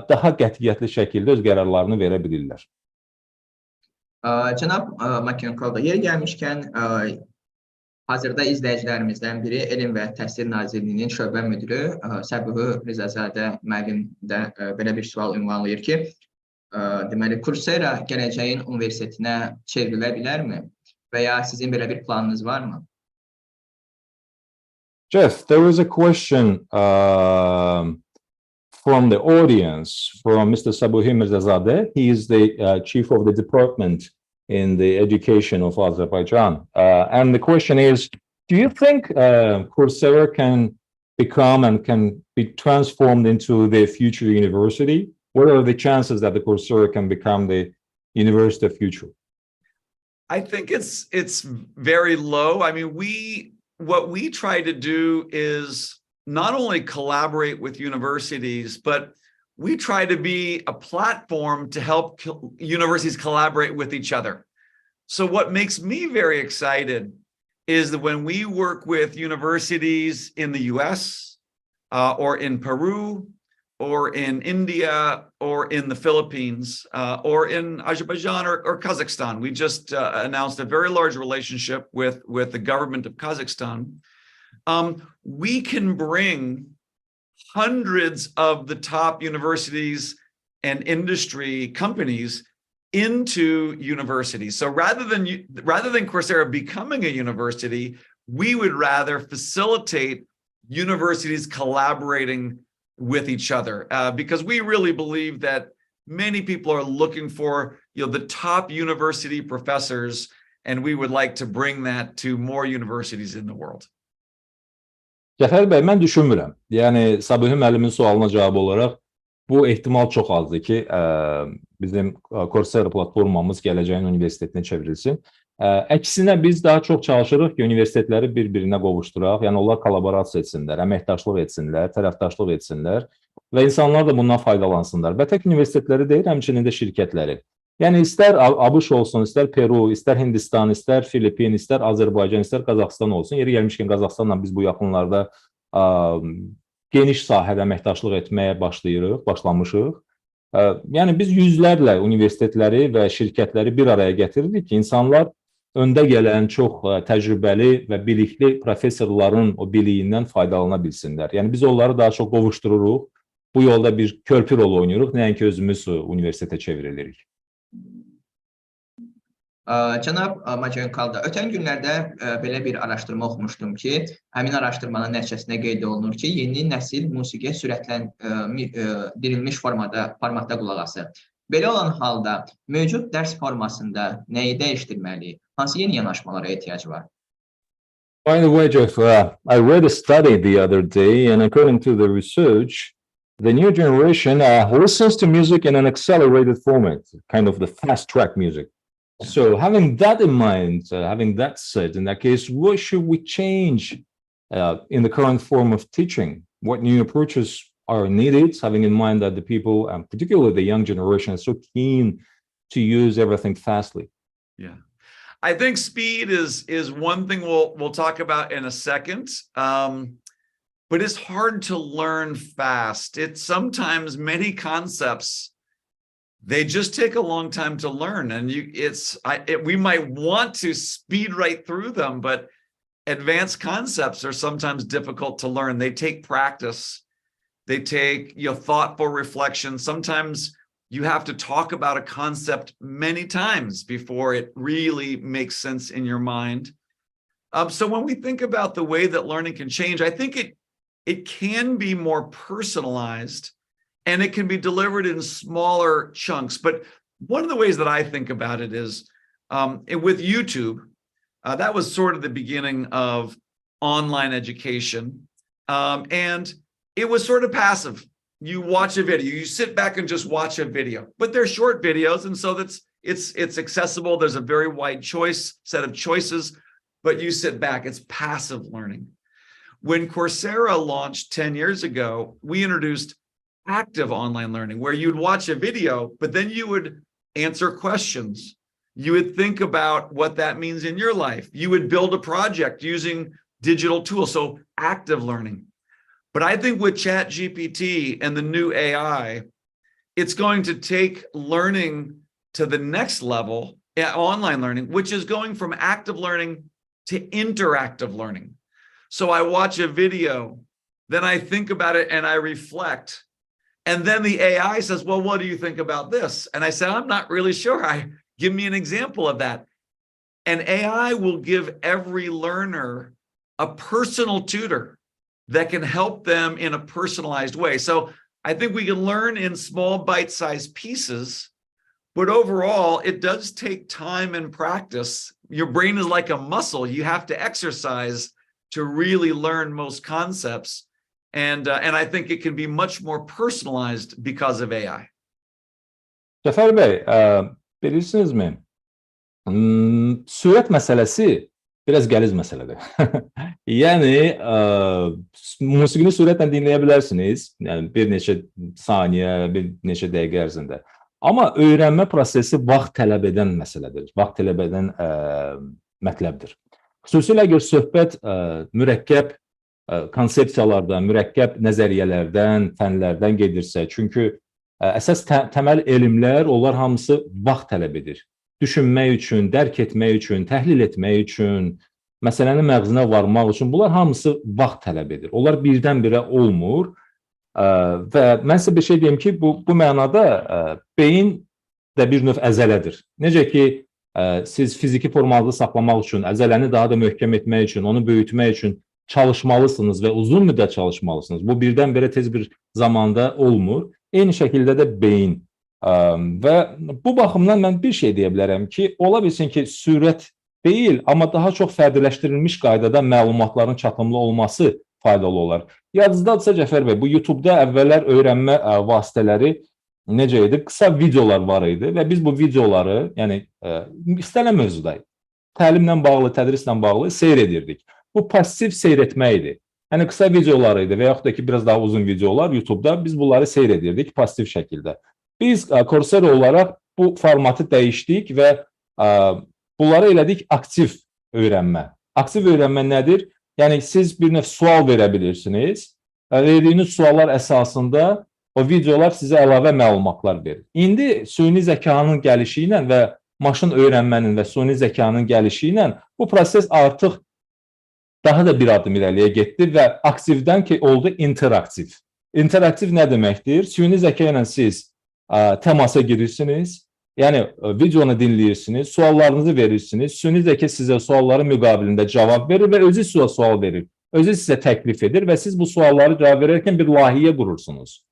[SPEAKER 2] daha qətiyyətli şəkildə öz qərarlarını verə bilirlər.
[SPEAKER 1] Cənab Maajioncalda, yer gəlmişkən, hazırda izləyicilərimizdən biri Elm və Təhsil Nazirliyinin şöbə müdürü Səbuhi Rizazadə müəllim də belə bir sual ünvanlayır ki, deməli, Coursera gələcəyin universitetinə çevrilə bilərmi? Və ya sizin belə bir planınız varmı?
[SPEAKER 2] Jeff, there is a question from the audience, from Mr. Səbuhi Mirzazadeh. He is the chief of the department in the education of Azerbaijan. And the question is, do you think Coursera can become and can be transformed into the future university? What are the chances that the Coursera can become the university of future?
[SPEAKER 3] I think it's very low. I mean, what we try to do is not only collaborate with universities, but we try to be a platform to help universities collaborate with each other. So what makes me very excited is that when we work with universities in the US or in Peru or in India or in the Philippines or in Azerbaijan or Kazakhstan, we just announced a very large relationship with the government of Kazakhstan. we can bring hundreds of the top universities and industry companies into universities. So rather than Coursera becoming a university, we would rather facilitate universities collaborating with each other, because we really believe that many people are looking for, the top university professors, and we would like to bring that to more universities in the world.
[SPEAKER 2] Cəfər bəy, mən düşünmürəm. Yəni Sabihi müəllimin sualına cavab olaraq bu ehtimal çox azdır ki, bizim Coursera platformamız gələcəyin universitetinə çevrilsin. Əksinə biz daha çox çalışırıq ki, universitetləri bir-birinə qovuşturaq. Yəni onlar kollaborasiya etsinlər, əməkdaşlıq etsinlər, tərəfdaşlıq etsinlər və insanlar da bundan faydalansınlar. Və tək universitetləri deyil, həmçinin də şirkətləri. Yəni istər ABŞ olsun, istər Peru, istər Hindistan, istər Filipin, istər Azərbaycan, istər Qazaxıstan olsun. Yeri gəlmişkən Qazaxıstanla biz bu yaxınlarda geniş sahədə əməkdaşlıq etməyə başlamışıq. Yəni biz yüzlərlə universitetləri və şirkətləri bir araya getiririk ki, insanlar öndə gələn çox təcrübəli və bilikli professorların o biliyindən faydalana bilsinlər. Yəni biz onları daha çox qovuşdururuq. Bu yolda bir körpü rol oynayırıq, nəinki özümüz universitetə çevrilirik.
[SPEAKER 1] Cənab Maajioncalda, ötən günlərdə belə bir araşdırma oxumuşdum ki, həmin araşdırmanın nəticəsində qeyd olunur ki, yeni nəsil musiqiyə sürətləndirilmiş formatda qulaq asır. Belə olan halda mövcud dərs formasında nəyi dəyişdirməli, hansı yeni yanaşmalara ehtiyac var?
[SPEAKER 2] By the way, Jeff, I read a study the other day, and according to the research, the new generation listens to music in an accelerated format, kind of the fast-track music. So having that in mind, having that said, in that case, what should we change in the current form of teaching? What new approaches are needed, having in mind that the people, and particularly the young generation, are so keen to use everything fastly?
[SPEAKER 3] Yeah, I think speed is one thing we'll talk about in a second, but it's hard to learn fast. It's sometimes many concepts, they just take a long time to learn, and we might want to speed right through them, but advanced concepts are sometimes difficult to learn. They take practice. They take thoughtful reflection. Sometimes you have to talk about a concept many times before it really makes sense in your mind. So when we think about the way that learning can change, I think it can be more personalized, and it can be delivered in smaller chunks. But one of the ways that I think about it is with YouTube, that was sort of the beginning of online education. And it was sort of passive. You watch a video, you sit back and just watch a video, but they're short videos. And so it's accessible. There's a very wide set of choices, but you sit back, it's passive learning. When Coursera launched 10 years ago, we introduced active online learning, where you'd watch a video, but then you would answer questions. You would think about what that means in your life. You would build a project using digital tools, so active learning. But I think with ChatGPT and the new AI, it's going to take learning to the next level, online learning, which is going from active learning to interactive learning. So I watch a video, then I think about it and I reflect. And then the AI says, well, what do you think about this? And I said, I'm not really sure. Give me an example of that. And AI will give every learner a personal tutor that can help them in a personalized way. So I think we can learn in small bite-sized pieces, but overall, it does take time and practice. Your brain is like a muscle. You have to exercise to really learn most concepts. And I think it can be much more personalized because of AI.
[SPEAKER 2] Cəfər bəy, bilirsinizmi? Sürət məsələsi biraz qəliz məsələdir. Yəni, musiqini sürətlə dinləyə bilərsiniz, yəni bir neçə saniyə, bir neçə dəqiqə ərzində. Amma öyrənmə prosesi vaxt tələb edən məsələdir, vaxt tələb edən mətləbdir. Xüsusilə əgər söhbət mürəkkəb konsepsiyalardan, mürəkkəb nəzəriyyələrdən, fənlərdən gedirsə, çünki əsas təməl elmlər, onlar hamısı vaxt tələb edir. Düşünmək üçün, dərk etmək üçün, təhlil etmək üçün məsələnin məğzinə varmaq üçün bunlar hamısı vaxt tələb edir. Onlar birdən-birə olmur. Və mən sizə bir şey deyim ki, bu mənada beyin də bir növ əzələdir. Necə ki, siz fiziki formalı saxlamaq üçün, əzələni daha da möhkəm etmək üçün, onu böyütmək üçün çalışmalısınız və uzun müddət çalışmalısınız. Bu birdən-birə tez bir zamanda olmur. Eyni şəkildə də beyin. Və bu baxımdan mən bir şey deyə bilərəm ki, ola bilsin ki, sürət deyil, amma daha çox fərdiləşdirilmiş qaydada məlumatların çatımlı olması faydalı olar. Yadınızdadırsa Cəfər bəy, bu YouTube-da əvvəllər öyrənmə vasitələri necə idi? Qısa videolar var idi və biz bu videoları, yəni istənilən mövzuda, təlimlə bağlı, tədrislə bağlı seyr edirdik. Bu pasiv seyr etmək idi. Yəni qısa videolar idi və yaxud da ki, biraz daha uzun videolar YouTube-da biz bunları seyr edirdik pasiv şəkildə. Biz Coursera olaraq bu formatı dəyişdik və bunları elədik aktiv öyrənmə. Aktiv öyrənmə nədir? Yəni siz bir növ sual verə bilirsiniz. Verdiyiniz suallar əsasında o videolar sizə əlavə məlumatlar verir. İndi süni zəkanın gəlişi ilə və maşın öyrənmənin və süni zəkanın gəlişi ilə bu proses artıq daha da bir adım irəliyə getdi və aktivdən ki oldu interaktiv. İnteraktiv nə deməkdir? Süni zəka ilə siz təmasa girirsiniz, yəni videonu dinləyirsiniz, suallarınızı verirsiniz, süni zəka sizə sualların müqabilində cavab verir və özü sizə sual verir, özü sizə təklif edir və siz bu sualları cavab verərkən bir layihə qurursunuz.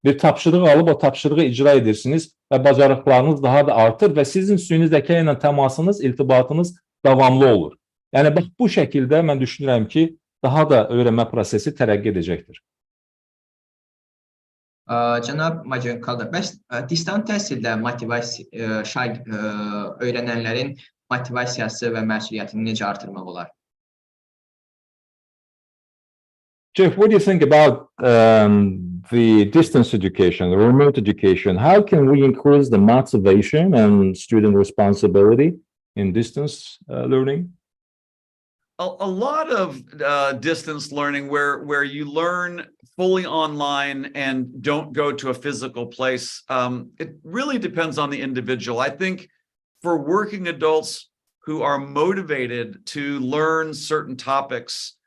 [SPEAKER 2] Bir tapşırıq alıb o tapşırığı icra edirsiniz və bacarıqlarınız daha da artır və sizin süni zəka ilə təmasınız, irtibatınız davamlı olur. Yəni bax bu şəkildə mən düşünürəm ki, daha da öyrənmə prosesi tərəqqi edəcəkdir.
[SPEAKER 1] Cənab Maajioncalda, bəs distant təhsildə öyrənənlərin motivasiyası və məsuliyyətini necə artırmaq olar?
[SPEAKER 2] Jeff, what do you think about the distance education, the remote education? How can we increase the motivation and student responsibility in distance learning?
[SPEAKER 3] A lot of distance learning where you learn fully online and don't go to a physical place, it really depends on the individual. I think for working adults who are motivated to learn certain topics,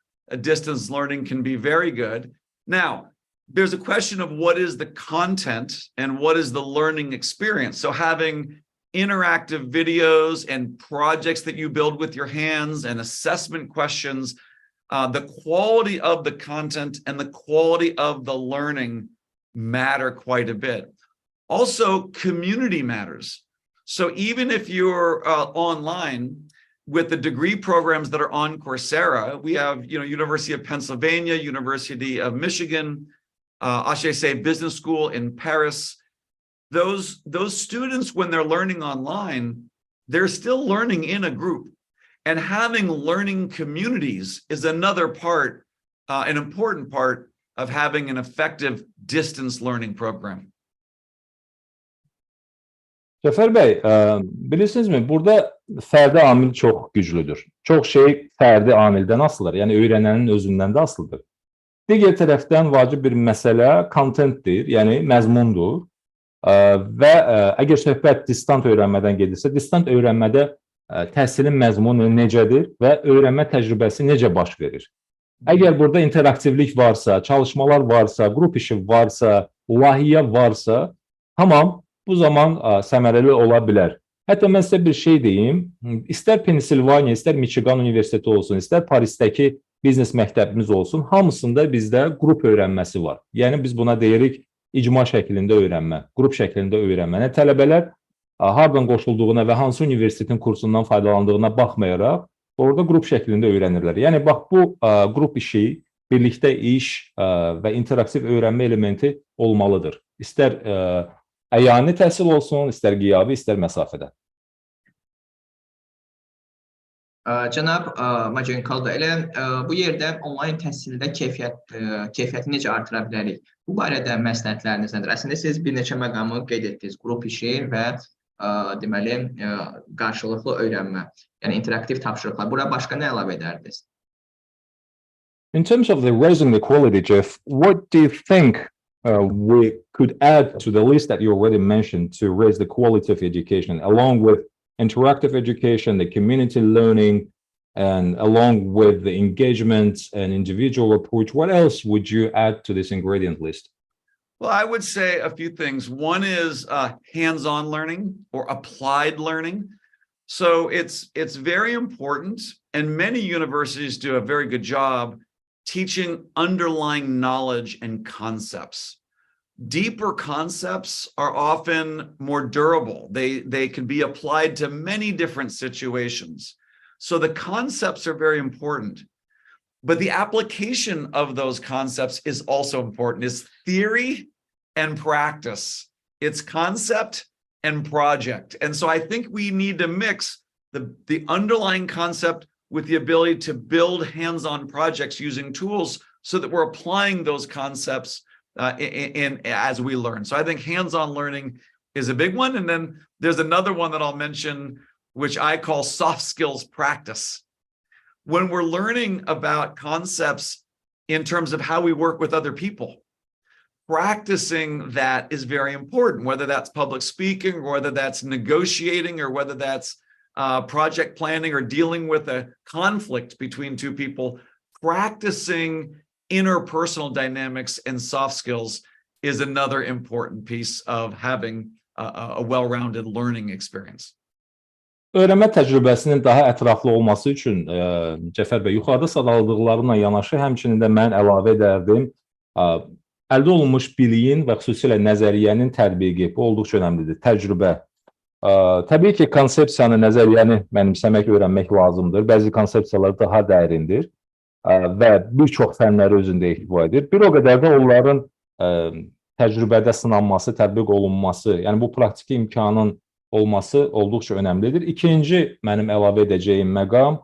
[SPEAKER 3] distance learning can be very good. Now, there's a question of what is the content and what is the learning experience. So having interactive videos and projects that you build with your hands and assessment questions, the quality of the content and the quality of the learning matter quite a bit. Also, community matters. So even if you're online with the degree programs that are on Coursera, we have, University of Pennsylvania, University of Michigan, HEC Business School in Paris. Those students, when they're learning online, they're still learning in a group. And having learning communities is another part, an important part of having an effective distance learning program.
[SPEAKER 2] Cəfər bəy, bilirsinizmi, burada fərdi amil çox güclüdür. Çox şey fərdi amildən asılıdır, yəni öyrənənin özündən də asılıdır. Digər tərəfdən vacib bir məsələ kontentdir, yəni məzmundur. Və əgər söhbət distant öyrənmədən gedirsə, distant öyrənmədə təhsilin məzmunu necədir və öyrənmə təcrübəsi necə baş verir? Əgər burada interaktivlik varsa, çalışmalar varsa, qrup işi varsa, layihə varsa, tamam, bu zaman səmərəli ola bilər. Hətta mən sizə bir şey deyim, istər Pensilvaniya, istər Michigan Universiteti olsun, istər Parisdəki biznes məktəbimiz olsun, hamısında bizdə qrup öyrənməsi var. Yəni biz buna deyirik icma şəklində öyrənmə, qrup şəklində öyrənmə. Yəni tələbələr hardan qoşulduğuna və hansı universitetin kursundan faydalandığına baxmayaraq, orada qrup şəklində öyrənirlər. Yəni bax bu qrup işi, birlikdə iş və interaktiv öyrənmə elementi olmalıdır. İstər əyani təhsil olsun, istər qiyabi, istər məsafədə.
[SPEAKER 1] Cənab Maajioncalda, elə bu yerdə onlayn təhsildə keyfiyyəti necə artıra bilərik? Bu barədə məsləhətləriniz nədir? Əslində siz bir neçə məqamı qeyd etdiniz, qrup işi və deməli qarşılıqlı öyrənmə, yəni interaktiv tapşırıqlar. Bura başqa nə əlavə edərdiniz?
[SPEAKER 2] In terms of the raising the quality, Jeff, what do you think we could add to the list that you already mentioned to raise the quality of education, along with interactive education, the community learning, And along with the engagement and individual approach, what else would you add to this ingredient list?
[SPEAKER 3] Well, I would say a few things. One is hands-on learning or applied learning. So it's very important, and many universities do a very good job teaching underlying knowledge and concepts. Deeper concepts are often more durable. They can be applied to many different situations. So the concepts are very important. But the application of those concepts is also important. It's theory and practice. It's concept and project. And so I think we need to mix the underlying concept with the ability to build hands-on projects using tools so that we're applying those concepts as we learn. So I think hands-on learning is a big one. And then there's another one that I'll mention, which I call soft skills practice. When we're learning about concepts in terms of how we work with other people, practicing that is very important, whether that's public speaking, or whether that's negotiating, or whether that's project planning, or dealing with a conflict between two people. Practicing interpersonal dynamics and soft skills is another important piece of having a well-rounded learning experience.
[SPEAKER 2] Öyrənmə təcrübəsinin daha ətraflı olması üçün Cəfər bəy, yuxarıda sadaladıqlarına yanaşı, həmçinin də mən əlavə edərdim, əldə olunmuş biliyin və xüsusilə nəzəriyyənin tətbiqi, bu olduqca önəmlidir, təcrübə. Təbii ki, konsepsiyanı, nəzəriyyəni mənimsəmək, öyrənmək lazımdır. Bəzi konsepsiyalar daha dərindir və bir çox fənləri özündə ihtiva edir. Bir o qədər də onların təcrübədə sınanması, tətbiq olunması, yəni bu praktiki imkanın olması olduqca önəmlidir. İkinci mənim əlavə edəcəyim məqam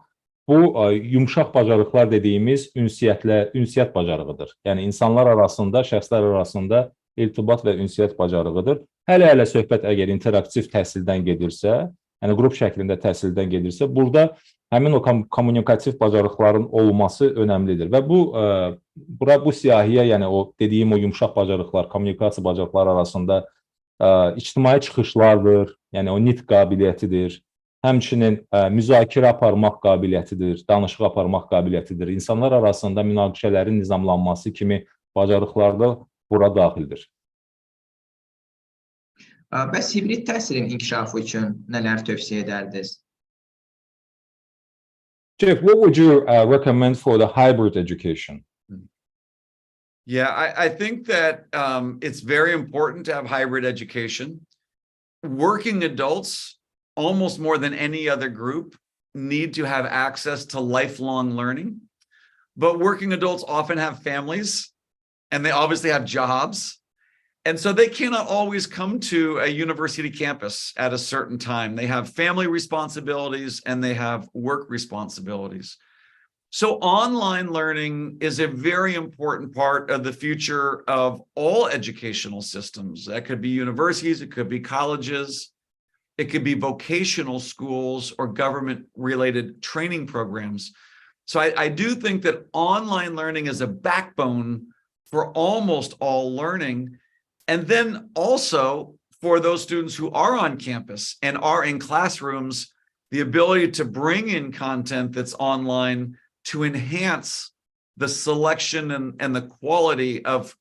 [SPEAKER 2] bu yumşaq bacarıqlar dediyimiz ünsiyyət bacarığıdır. Yəni insanlar arasında, şəxslər arasında irtibat və ünsiyyət bacarığıdır. Hələ söhbət əgər interaktiv təhsildən gedirsə, yəni qrup şəklində təhsildən gedirsə, burada həmin o kommunikativ bacarıqların olması önəmlidir. Və bu siyahıya, yəni o dediyim o yumşaq bacarıqlar, kommunikasiya bacarıqları arasında ictimai çıxışlardır, yəni o nitq qabiliyyətidir, həmçinin müzakirə aparmaq qabiliyyətidir, danışıq aparmaq qabiliyyətidir, insanlar arasında münaqişələrin nizamlanması kimi bacarıqlar da bura daxildir.
[SPEAKER 1] Bəs hibrid təhsilin inkişafı üçün nələr tövsiyə edərdiniz?
[SPEAKER 2] Jeff, what would you recommend for the hybrid education?
[SPEAKER 3] Yeah, I think that it's very important to have hybrid education. Working adults, almost more than any other group, need to have access to lifelong learning. But working adults often have families, and they obviously have jobs. And so they cannot always come to a university campus at a certain time. They have family responsibilities and they have work responsibilities. So online learning is a very important part of the future of all educational systems. That could be universities, it could be colleges, it could be vocational schools or government-related training programs. So I do think that online learning is a backbone for almost all learning. And then also for those students who are on campus and are in classrooms, the ability to bring in content that's online to enhance the selection and the quality of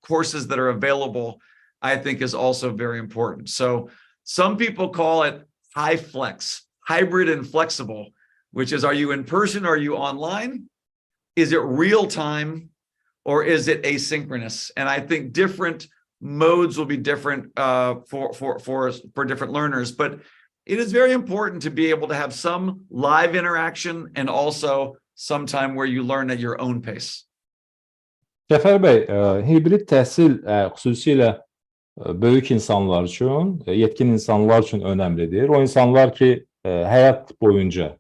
[SPEAKER 3] courses that are available, I think is also very important. So some people call it high flex, hybrid and flexible, which is, are you in person, are you online? Is it real time or is it asynchronous? And I think different modes will be different for different learners, but it is very important to be able to have some live interaction and also some time where you learn at your own pace.
[SPEAKER 2] Cəfər bəy, hibrid təhsil xüsusilə böyük insanlar üçün, yetkin insanlar üçün önəmlidir. O insanlar ki, həyat boyunca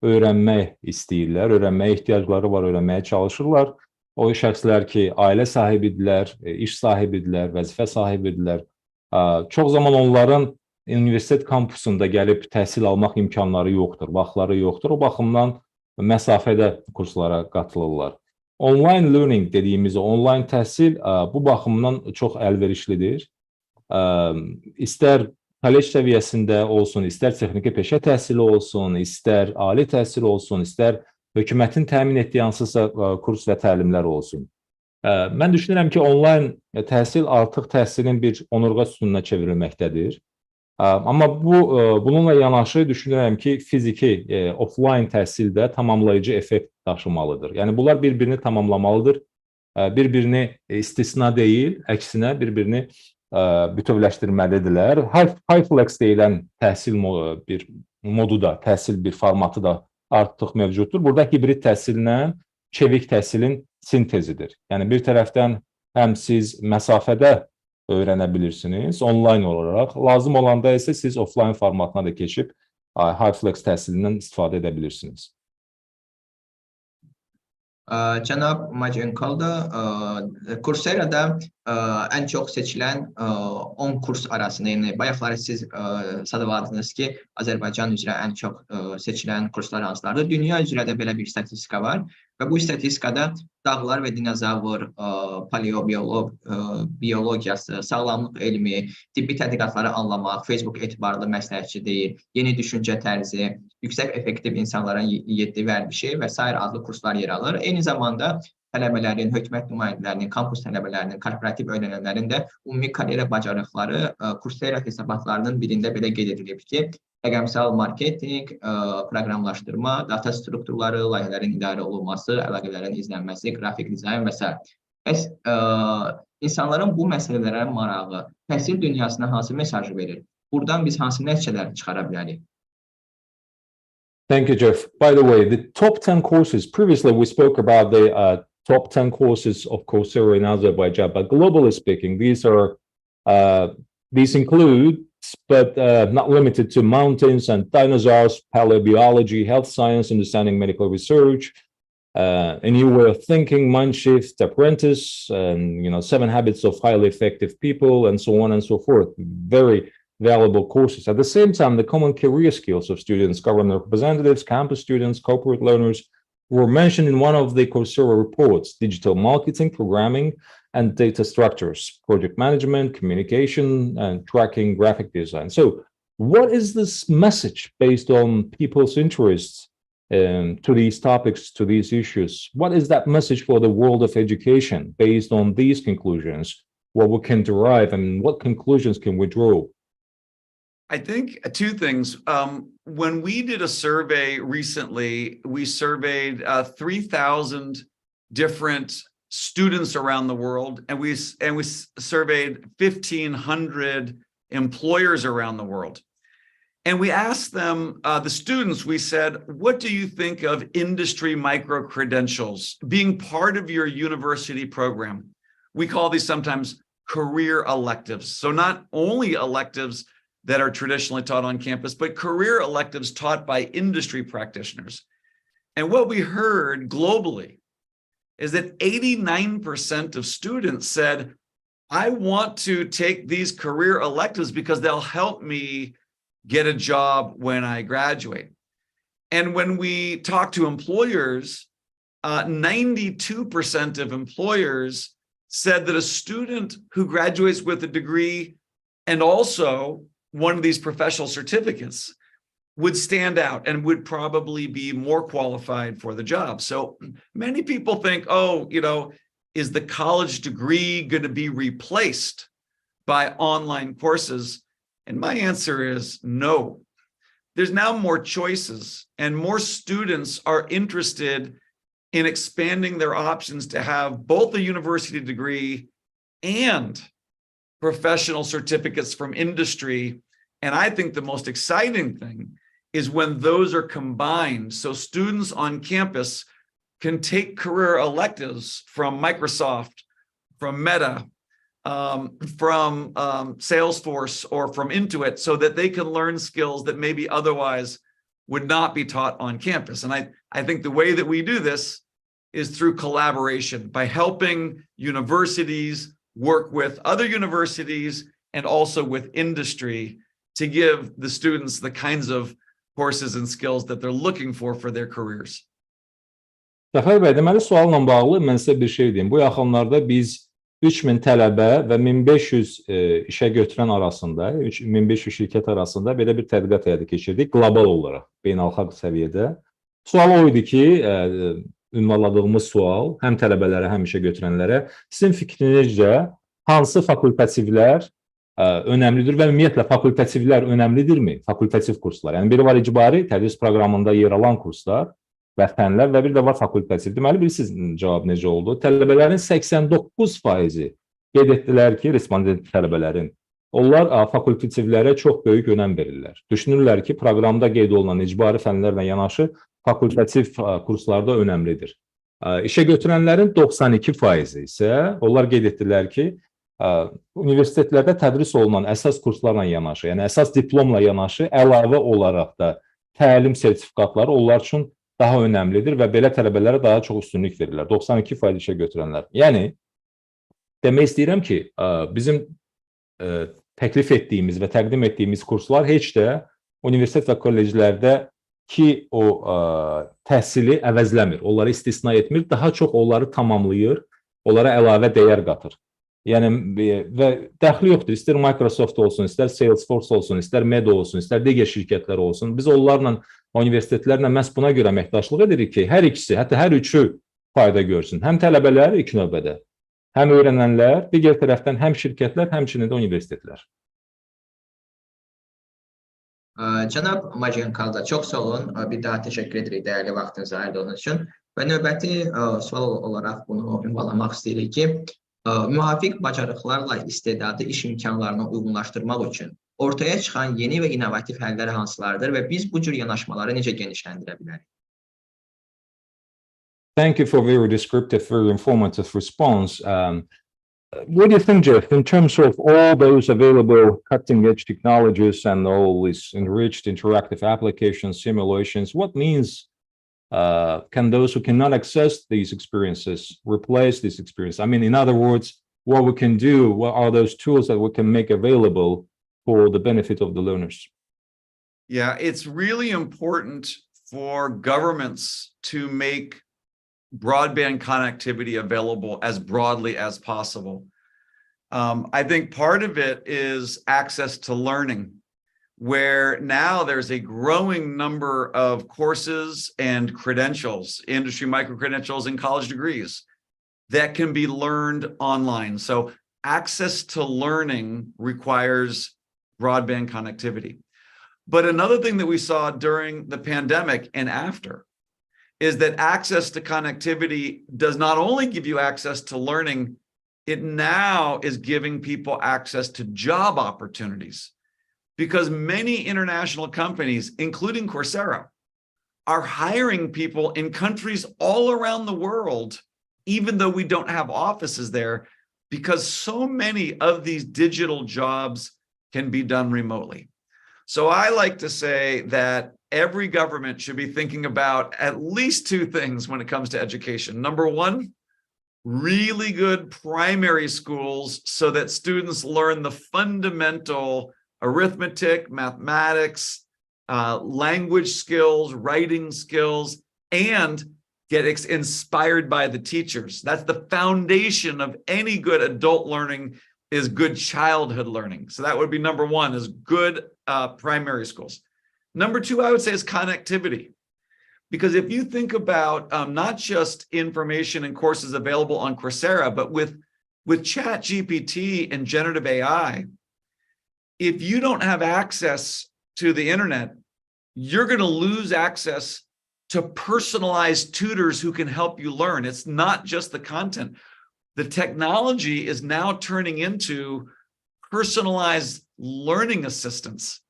[SPEAKER 2] öyrənmək istəyirlər, öyrənməyə ehtiyacları var, öyrənməyə çalışırlar. O şəxslər ki, ailə sahibidirlər, iş sahibidirlər, vəzifə sahibidirlər. Çox zaman onların universitet kampusunda gəlib təhsil almaq imkanları yoxdur, vaxtları yoxdur. O baxımdan məsafədə kurslara qatılırlar. Online learning dediyimiz online təhsil bu baxımdan çox əlverişlidir. İstər kollec səviyyəsində olsun, istər texniki peşə təhsili olsun, istər ali təhsil olsun, istər hökumətin təmin etdiyi hansısa kurs və təlimlər olsun. Mən düşünürəm ki, onlayn təhsil artıq təhsilin bir onurğa sütununa çevrilməkdədir. Amma bununla yanaşı düşünürəm ki, fiziki, offline təhsil də tamamlayıcı effekt daşımalıdır. Yəni, bunlar bir-birini tamamlamalıdır, bir-birini istisna deyil, əksinə bir-birini bütövləşdirməlidirlər. High-flex deyilən təhsil modu da, təhsil bir formatı da artıq mövcuddur. Burada hibrid təhsillə çevik təhsilin sintezidir. Yəni, bir tərəfdən həm siz məsafədə öyrənə bilirsiniz, onlayn olaraq. Lazım olanda isə siz offline formatına da keçib high-flex təhsilindən istifadə edə bilirsiniz.
[SPEAKER 1] Cənab Maajioncalda, Coursera'da ən çox seçilən 10 kurs arasında, yəni bayaqları siz sadaladınız ki, Azərbaycan üzrə ən çox seçilən kurslar hansılardır. Dünya üzrə də belə bir statistika var və bu statistikada dağlar və dinozavr, paleobiyoloq, biologiyası, sağlamlıq elmi, tibbi tədqiqatları anlamaq, Facebook etibarlı məsləhətçi deyil, yeni düşüncə tərzi, yüksək effektiv insanların 7 vərdişi və s. adlı kurslar yer alır. Eyni zamanda tələbələrin, hökumət nümayəndələrinin, kampus tələbələrinin, korporativ öyrənənlərin də ümumi karyera bacarıqları Coursera hesabatlarının birində belə qeyd edilib ki, rəqəmsal marketinq, proqramlaşdırma, data strukturları, layihələrin idarə olunması, əlaqələrin izlənməsi, qrafik dizayn və s. Bəs insanların bu məsələlərə marağı təhsil dünyasına hansı mesajı verir? Buradan biz hansı nəticələr çıxara bilərik?
[SPEAKER 2] Thank you, Jeff. By the way, the top 10 courses, previously we spoke about the top 10 courses of Coursera in Azerbaijan, but globally speaking, these include, but not limited to, mountains and dinosaurs, paleobiology, health science, understanding medical research, a new way of thinking, mind shift, apprentice, and 7 habits of highly effective people, and so on and so forth. Very valuable courses. At the same time, the common career skills of students, government representatives, campus students, corporate learners were mentioned in one of the Coursera reports: digital marketing, programming, and data structures, project management, communication, and tracking, graphic design. So what is this message based on people's interests to these topics, to these issues? What is that message for the world of education based on these conclusions? What we can derive and what conclusions can we draw?
[SPEAKER 3] I think 2 things. When we did a survey recently, we surveyed 3,000 different students around the world, and we surveyed 1,500 employers around the world. And we asked them, the students, we said, what do you think of industry micro-credentials being part of your university program? We call these sometimes career electives. So not only electives that are traditionally taught on campus, but career electives taught by industry practitioners. And what we heard globally is that 89% of students said, I want to take these career electives because they'll help me get a job when I graduate. And when we talk to employers, 92% of employers said that a student who graduates with a degree and also one of these professional certificates would stand out and would probably be more qualified for the job. So many people think, oh, is the college degree going to be replaced by online courses? And my answer is no. There's now more choices, and more students are interested in expanding their options to have both a university degree and professional certificates from industry. And I think the most exciting thing is when those are combined. So students on campus can take career electives from Microsoft, from Meta, from Salesforce, or from Intuit, so that they can learn skills that maybe otherwise would not be taught on campus. And I think the way that we do this is through collaboration, by helping universities work with other universities and also with industry to give the students the kinds of courses and skills that they're looking for their careers.
[SPEAKER 2] Cəfər bəy, deməli sualla bağlı mən sizə bir şey deyim. Bu yaxınlarda biz 3000 tələbə və 1500 işə götürən arasında, 1500 şirkət arasında belə bir tədqiqat həyata keçirdik qlobal olaraq, beynəlxalq səviyyədə. Sual o idi ki, ünvanladığımız sual həm tələbələrə, həm işə götürənlərə sizin fikrinizcə hansı fakultativlər önəmlidir və ümumiyyətlə fakultativlər önəmlidirmi? Fakultativ kurslar. Yəni biri var icbari, tədris proqramında yer alan kurslar və fənlər və bir də var fakultativ. Deməli, bilirsiniz cavab necə oldu? Tələbələrin 89%-i qeyd etdilər ki, respondent tələbələrin, onlar fakultativlərə çox böyük önəm verirlər. Düşünürlər ki, proqramda qeyd olunan icbari fənlərlə yanaşı fakultativ kurslarda önəmlidir. İşə götürənlərin 92%-i isə onlar qeyd etdilər ki, universitetlərdə tədris olunan əsas kurslarla yanaşı, yəni əsas diplomla yanaşı əlavə olaraq da təlim sertifikatları onlar üçün daha önəmlidir və belə tələbələrə daha çox üstünlük verirlər. 92% işə götürənlər. Yəni, demək istəyirəm ki, bizim təklif etdiyimiz və təqdim etdiyimiz kurslar heç də universitet və kolleclərdə ki, o təhsili əvəzləmir, onları istisna etmir, daha çox onları tamamlayır, onlara əlavə dəyər qatır. Yəni, və dəxli yoxdur, istər Microsoft olsun, istər Salesforce olsun, istər Med olsun, istər digər şirkətlər olsun. Biz onlarla, universitetlərlə məhz buna görə əməkdaşlıq edirik ki, hər ikisi, hətta hər üçü fayda görsün. Həm tələbələr ilk növbədə, həm öyrənənlər, digər tərəfdən həm şirkətlər, həmçinin də universitetlər.
[SPEAKER 1] Cənab Maajioncalda, çox sağ olun. Bir daha təşəkkür edirik dəyərli vaxtınızı ayırdığınız üçün. Və növbəti sual olaraq bunu ünvanlamaq istəyirik ki, müvafiq bacarıqlarla istedadı iş imkanlarına uyğunlaşdırmaq üçün ortaya çıxan yeni və innovativ həllər hansılardır və biz bu cür yanaşmaları necə genişləndirə bilərik?
[SPEAKER 2] Thank you for very descriptive, very informative response. What do you think, Jeff, in terms of all those available cutting-edge technologies and all these enriched interactive applications, simulations, what means can those who cannot access these experiences replace this experience? I mean, in other words, what we can do, what are those tools that we can make available for the benefit of the learners?
[SPEAKER 3] Yeah, it's really important for governments to make broadband connectivity available as broadly as possible. I think part of it is access to learning, where now there's a growing number of courses and credentials, industry micro-credentials and college degrees that can be learned online. So access to learning requires broadband connectivity. But another thing that we saw during the pandemic and after is that access to connectivity does not only give you access to learning, it now is giving people access to job opportunities. Because many international companies, including Coursera, are hiring people in countries all around the world, even though we don't have offices there, because so many of these digital jobs can be done remotely. So I like to say that every government should be thinking about at least two things when it comes to education. Number one, really good primary schools so that students learn the fundamental arithmetic, mathematics, language skills, writing skills, and get inspired by the teachers. That's the foundation of any good adult learning, is good childhood learning. So that would be number one, is good primary schools. Number two, I would say, is connectivity. Because if you think about not just information and courses available on Coursera, but with ChatGPT and generative AI, if you don't have access to the internet, you're going to lose access to personalized tutors who can help you learn. It's not just the content. The technology is now turning into personalized learning assistants.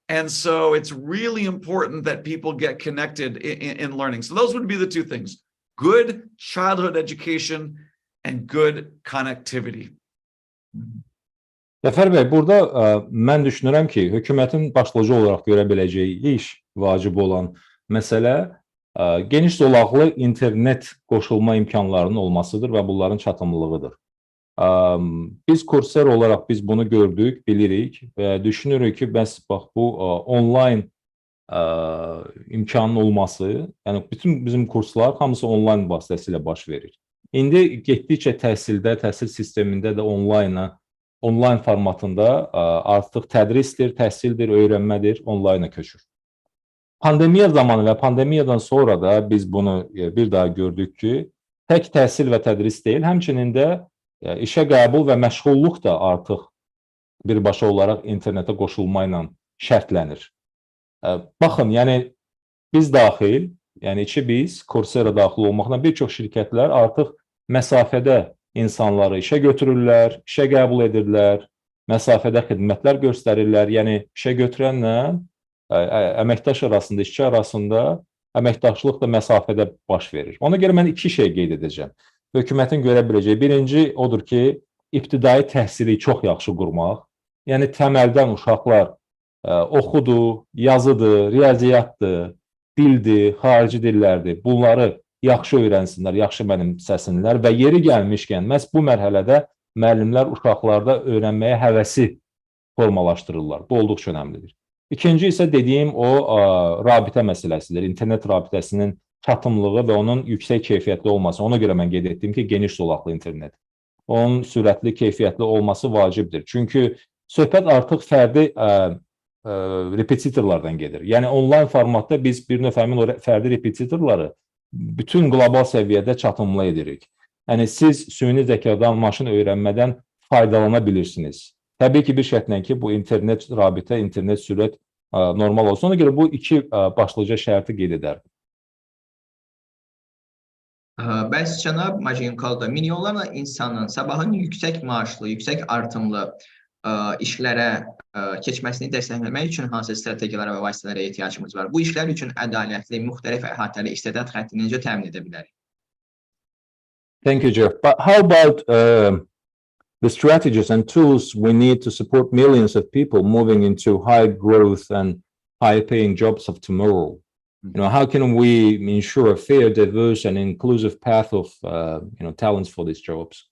[SPEAKER 3] And so it's really important that people get connected in learning. So those would be the two things: good childhood education and good connectivity.
[SPEAKER 2] Cəfər bəy, burada mən düşünürəm ki, hökumətin başlıca olaraq görə biləcəyi iş, vacib olan məsələ geniş zolaqlı internet qoşulma imkanlarının olmasıdır və bunların çatımlılığıdır. Biz Coursera olaraq biz bunu gördük, bilirik və düşünürük ki, bəs bax bu onlayn imkanın olması, yəni bütün bizim kurslar hamısı onlayn vasitəsilə baş verir. İndi getdikcə təhsildə, təhsil sistemində də onlayn formatında artıq tədrisdir, təhsildir, öyrənmədir, onlayna köçür. Pandemiya zamanı və pandemiyadan sonra da biz bunu bir daha gördük ki, tək təhsil və tədris deyil, həmçinin də işə qəbul və məşğulluq da artıq birbaşa olaraq internetə qoşulma ilə şərtlənir. Baxın, yəni biz daxil, yəni biz Coursera daxil olmaqla bir çox şirkətlər artıq məsafədə insanları işə götürürlər, işə qəbul edirlər, məsafədə xidmətlər göstərirlər. Yəni işə götürənlə əməkdaş arasında, işçi arasında əməkdaşlıq da məsafədə baş verir. Ona görə mən iki şey qeyd edəcəm. Hökumətin görə biləcəyi birinci odur ki, ibtidai təhsili çox yaxşı qurmaq. Yəni təməldən uşaqlar oxudur, yazıdır, riyaziyyatdır, dildir, xarici dillərdir. Bunları yaxşı öyrənsinlər, yaxşı mənimsəsinlər və yeri gəlmişkən məhz bu mərhələdə müəllimlər uşaqlarda öyrənməyə həvəsi formalaşdırırlar. Bu olduqca önəmlidir. İkinci isə dediyim o rabitə məsələsidir. İnternet rabitəsinin çatımlığı və onun yüksək keyfiyyətli olması. Ona görə mən qeyd etdim ki, geniş zolaqlı internet. Onun sürətli, keyfiyyətli olması vacibdir. Çünki söhbət artıq fərdi repetitorlardan gedir. Yəni onlayn formatda biz bir növ həmin o fərdi repetitorları bütün qlobal səviyyədə çatımlı edirik. Yəni siz süni zəkadan, maşın öyrənmədən faydalana bilirsiniz. Təbii ki, bir şərtlə ki, bu internet rabitə, internet sürət normal olsun. Ona görə bu iki başlıca şərti qeyd edərdim.
[SPEAKER 1] Bəs cənab Maajioncalda, milyonlarla insanın sabahın yüksək maaşlı, yüksək artımlı işlərə keçməsini dəstəkləmək üçün hansı strategiyalara və vasitələrə ehtiyacımız var? Bu işlər üçün ədalətli, müxtəlif əhatəli istedad xəttini necə təmin edə bilərik?
[SPEAKER 2] Thank you, Jeff. But how about the strategies and tools we need to support millions of people moving into high growth and high paying jobs of tomorrow? You know, how can we ensure a fair, diverse and inclusive path of talents for these jobs?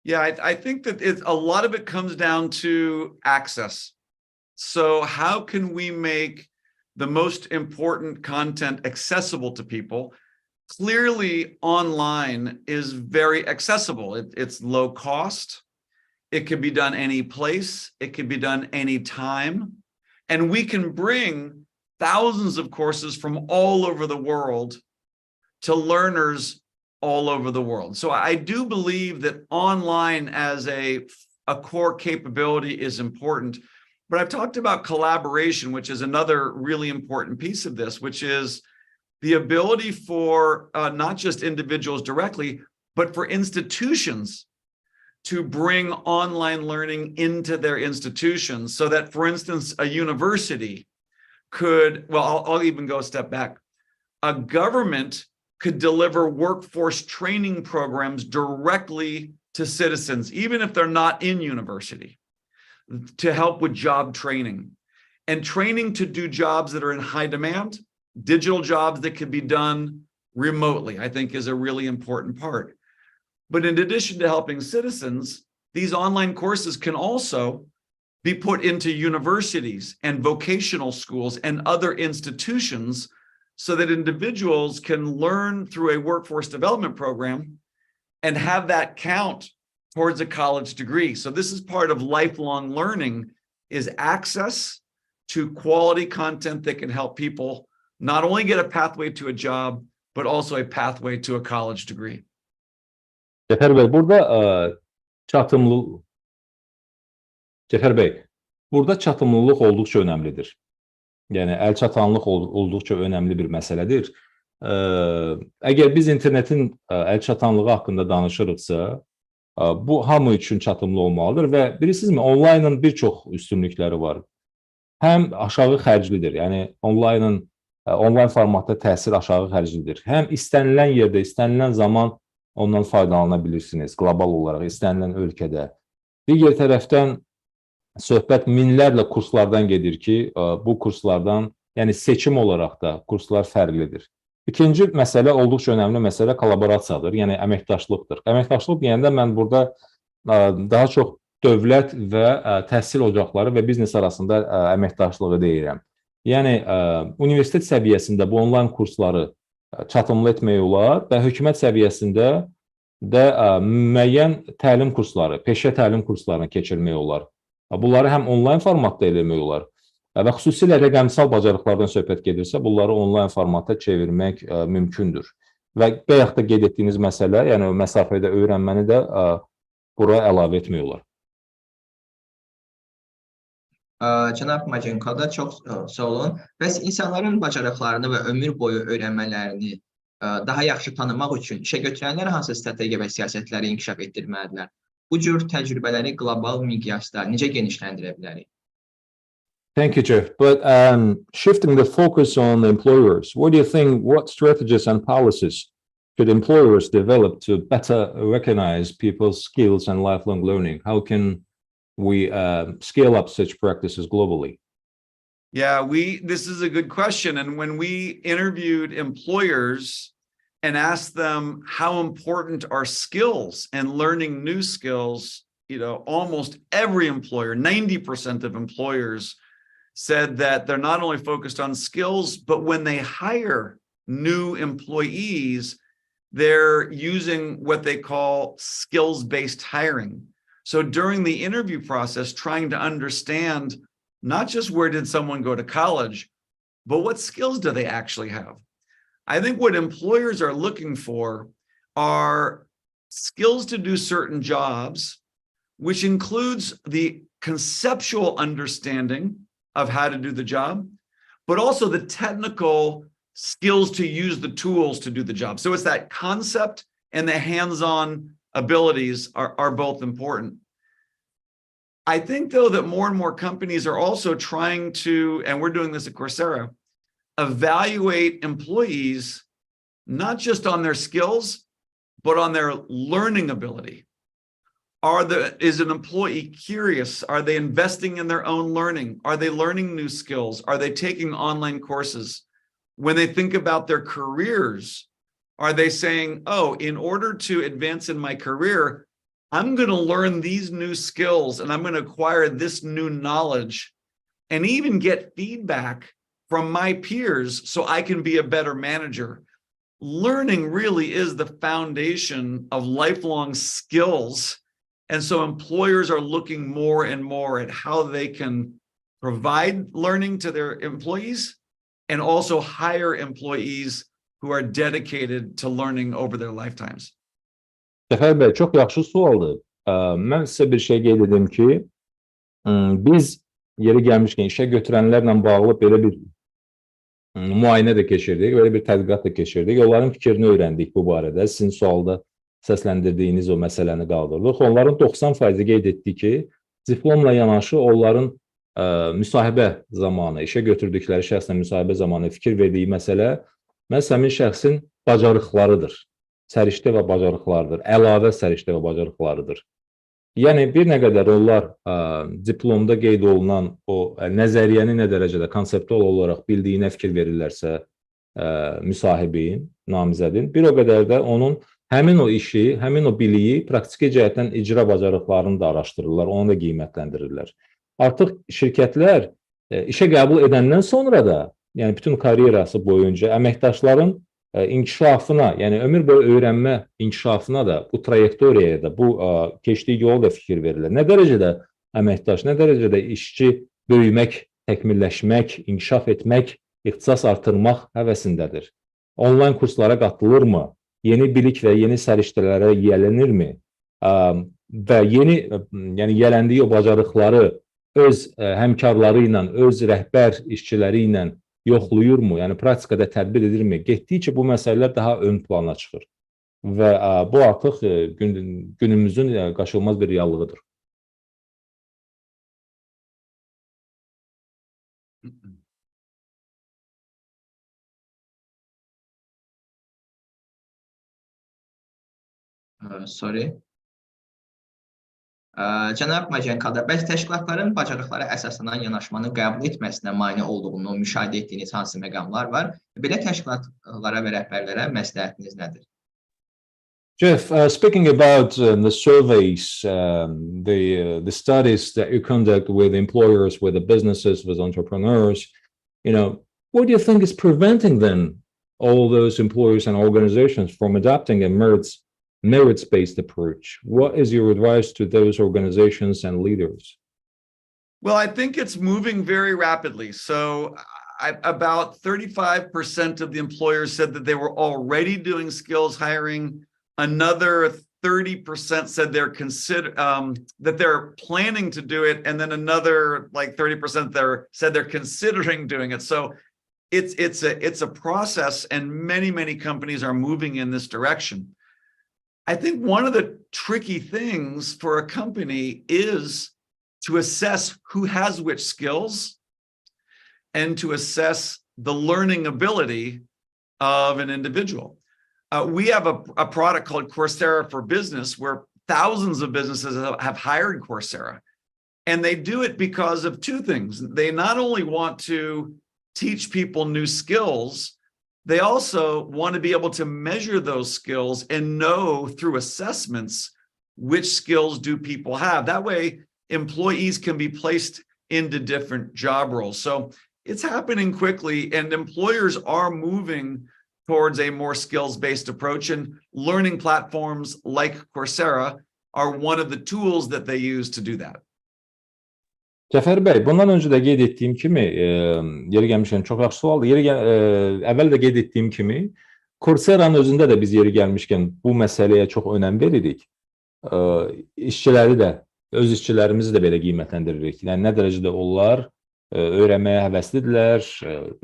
[SPEAKER 3] Yeah, I think that a lot of it comes down to access. So how can we make the most important content accessible to people? Clearly, online is very accessible. It's low cost. It can be done any place. It can be done any time. And we can bring thousands of courses from all over the world to learners all over the world. So I do believe that online as a core capability is important. But I've talked about collaboration, which is another really important piece of this, which is the ability for not just individuals directly, but for institutions to bring online learning into their institutions so that, for instance, a university could, well, I'll even go a step back. A government could deliver workforce training programs directly to citizens, even if they're not in university, to help with job training. And training to do jobs that are in high demand, digital jobs that can be done remotely, I think is a really important part. But in addition to helping citizens, these online courses can also be put into universities and vocational schools and other institutions so that individuals can learn through a workforce development program and have that count towards a college degree. So this is part of lifelong learning, is access to quality content that can help people not only get a pathway to a job, but also a pathway to a college degree.
[SPEAKER 2] Cəfər bəy, burada çatımlılıq olduqca önəmlidir. Yəni, əlçatanlıq olduqca önəmli bir məsələdir. Əgər biz internetin əlçatanlığı haqqında danışırıqsa, bu hamı üçün çatımlı olmalıdır və bilirsinizmi, onlaynın bir çox üstünlükləri var. Həm aşağı xərclidir, yəni onlayn formatda təhsil aşağı xərclidir. Həm istənilən yerdə, istənilən zaman ondan faydalana bilirsiniz, qlobal olaraq, istənilən ölkədə. Digər tərəfdən, söhbət minlərlə kurslardan gedir ki, bu kurslardan, yəni seçim olaraq da kurslar fərqlidir. İkinci məsələ, olduqca önəmli məsələ kollaborasiyadır, yəni əməkdaşlıqdır. Əməkdaşlıq deyəndə mən burada daha çox dövlət və təhsil ocaqları və biznes arasında əməkdaşlığı deyirəm. Yəni, universitet səviyyəsində bu onlayn kursları çatımlı etmək olar və hökumət səviyyəsində də müəyyən təlim kursları, peşə təlim kurslarını keçirmək olar. Bunları həm onlayn formatda eləmək olar və xüsusilə rəqəmsal bacarıqlardan söhbət gedirsə, bunları onlayn formata çevirmək mümkündür. Və bayaq da qeyd etdiyiniz məsələ, yəni məsafədə öyrənməni də bura əlavə etmək olar.
[SPEAKER 1] Cənab Maajioncalda çox sağ olun. Bəs insanların bacarıqlarını və ömür boyu öyrənmələrini daha yaxşı tanımaq üçün işə götürənlər hansı strategiya və siyasətləri inkişaf etdirməlidirlər? Bu cür təcrübələri qlobal miqyasda necə genişləndirə bilərik?
[SPEAKER 2] Thank you, Jeff. But shifting the focus on employers, what do you think, what strategies and policies should employers develop to better recognize people's skills and lifelong learning? How can we scale up such practices globally?
[SPEAKER 3] Yeah, this is a good question. And when we interviewed employers and asked them how important are skills and learning new skills, almost every employer, 90% of employers said that they're not only focused on skills, but when they hire new employees, they're using what they call skills-based hiring. So during the interview process, trying to understand not just where did someone go to college, but what skills do they actually have? I think what employers are looking for are skills to do certain jobs, which includes the conceptual understanding of how to do the job, but also the technical skills to use the tools to do the job. So it's that concept and the hands-on abilities are both important. I think, though, that more and more companies are also trying to, and we're doing this at Coursera, evaluate employees not just on their skills, but on their learning ability. Is an employee curious? Are they investing in their own learning? Are they learning new skills? Are they taking online courses? When they think about their careers, are they saying, oh, in order to advance in my career, I'm going to learn these new skills and I'm going to acquire this new knowledge and even get feedback from my peers so I can be a better manager. Learning really is the foundation of lifelong skills. And so employers are looking more and more at how they can provide learning to their employees and also hire employees who are dedicated to learning over their lifetimes.
[SPEAKER 2] Cəfər bəy, çox yaxşı sualdır. Mən sizə bir şey qeyd edim ki, biz yeri gəlmişkən işə götürənlərlə bağlı belə bir müayinə də keçirdik, belə bir tədqiqat da keçirdik. Onların fikrini öyrəndik bu barədə. Sizin sualda səsləndirdiyiniz o məsələni qaldırdıq. Onların 90% qeyd etdi ki, diplomla yanaşı onların müsahibə zamanı, işə götürdükləri şəxslə müsahibə zamanı fikir verdiyi məsələ məhz həmin şəxsin bacarıqlarıdır. Səriştə və bacarıqlarıdır, əlavə səriştə və bacarıqlarıdır. Yəni, bir nə qədər onlar diplomda qeyd olunan o nəzəriyyəni nə dərəcədə konseptual olaraq bildiyinə fikir verirlərsə müsahibin, namizədin, bir o qədər də onun həmin o işi, həmin o biliyi praktiki cəhətdən icra bacarıqlarını da araşdırırlar, onu da qiymətləndirirlər. Artıq şirkətlər işə qəbul edəndən sonra da, yəni bütün karyerası boyunca əməkdaşların inkişafına, yəni ömür boyu öyrənmə inkişafına da, bu trayektoriyaya da, bu keçdiyi yola da fikir verirlər. Nə dərəcədə əməkdaş, nə dərəcədə işçi böyümək, təkmilləşmək, inkişaf etmək, ixtisas artırmaq həvəsindədir. Onlayn kurslara qatılırmı? Yeni bilik və yeni səriştələrə yiyələnirmi? Və yeni, yəni yiyələndiyi o bacarıqları öz həmkarları ilə, öz rəhbər işçiləri ilə yoxluyurmu? Yəni praktikada tədbir edirmi? Getdikcə bu məsələlər daha ön plana çıxır. Və bu artıq günümüzün qaçılmaz bir reallığıdır.
[SPEAKER 1] Sorry. Cənab Maajioncalda, bəs təşkilatların bacarıqlara əsaslanan yanaşmanı qəbul etməsinə mane olduğunu müşahidə etdiyiniz hansı məqamlar var? Belə təşkilatlara və rəhbərlərə məsləhətiniz nədir?
[SPEAKER 2] Jeff, speaking about the surveys, the studies that you conduct with employers, with the businesses, with entrepreneurs, what do you think is preventing them, all those employers and organizations, from adopting a merit merits-based approach. What is your advice to those organizations and leaders?
[SPEAKER 3] Well, I think it's moving very rapidly. So about 35% of the employers said that they were already doing skills hiring. Another 30% said that they're planning to do it, and then another like 30% said they're considering doing it. So it's a process, and many companies are moving in this direction. I think one of the tricky things for a company is to assess who has which skills and to assess the learning ability of an individual. We have a product called Coursera for Business, where thousands of businesses have hired Coursera. And they do it because of two things. They not only want to teach people new skills, they also want to be able to measure those skills and know through assessments which skills do people have. That way, employees can be placed into different job roles. So it's happening quickly, and employers are moving towards a more skills-based approach, and learning platforms like Coursera are one of the tools that they use to do that.
[SPEAKER 2] Cəfər bəy, bundan öncə də qeyd etdiyim kimi, yeri gəlmişkən çox yaxşı sualdır. Əvvəl də qeyd etdiyim kimi, Coursera-nın özündə də biz yeri gəlmişkən bu məsələyə çox önəm veririk. İşçiləri də, öz işçilərimizi də belə qiymətləndiririk. Yəni, nə dərəcədə onlar öyrənməyə həvəslidirlər,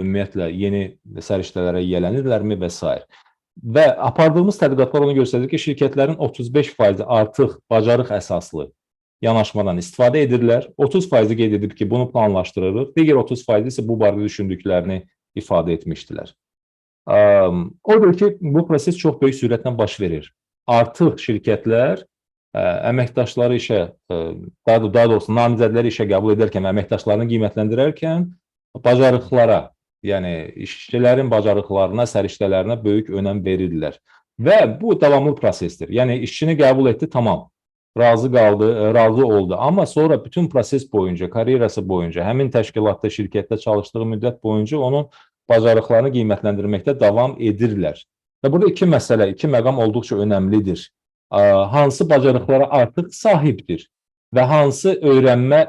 [SPEAKER 2] ümumiyyətlə yeni səriştələrə yiyələnirlərmi və s. Və apardığımız tədqiqatlar onu göstərir ki, şirkətlərin 35% artıq bacarıq əsaslı yanaşmadan istifadə edirlər. 30% qeyd edib ki, bunu planlaşdırırıq. Digər 30% isə bu barədə düşündüklərini ifadə etmişdilər. Odur ki, bu proses çox böyük sürətlə baş verir. Artıq şirkətlər əməkdaşları işə, daha doğrusu namizədləri işə qəbul edərkən və əməkdaşlarını qiymətləndirərkən bacarıqlara, yəni işçilərin bacarıqlarına, səriştələrinə böyük önəm verirlər. Və bu davamlı prosesdir. Yəni işçini qəbul etdi, tamam, razı qaldı, razı oldu. Amma sonra bütün proses boyunca, karyerası boyunca, həmin təşkilatda, şirkətdə çalışdığı müddət boyunca onun bacarıqlarını qiymətləndirməkdə davam edirlər. Və burada iki məsələ, iki məqam olduqca önəmlidir. Hansı bacarıqlara artıq sahibdir və hansı öyrənmə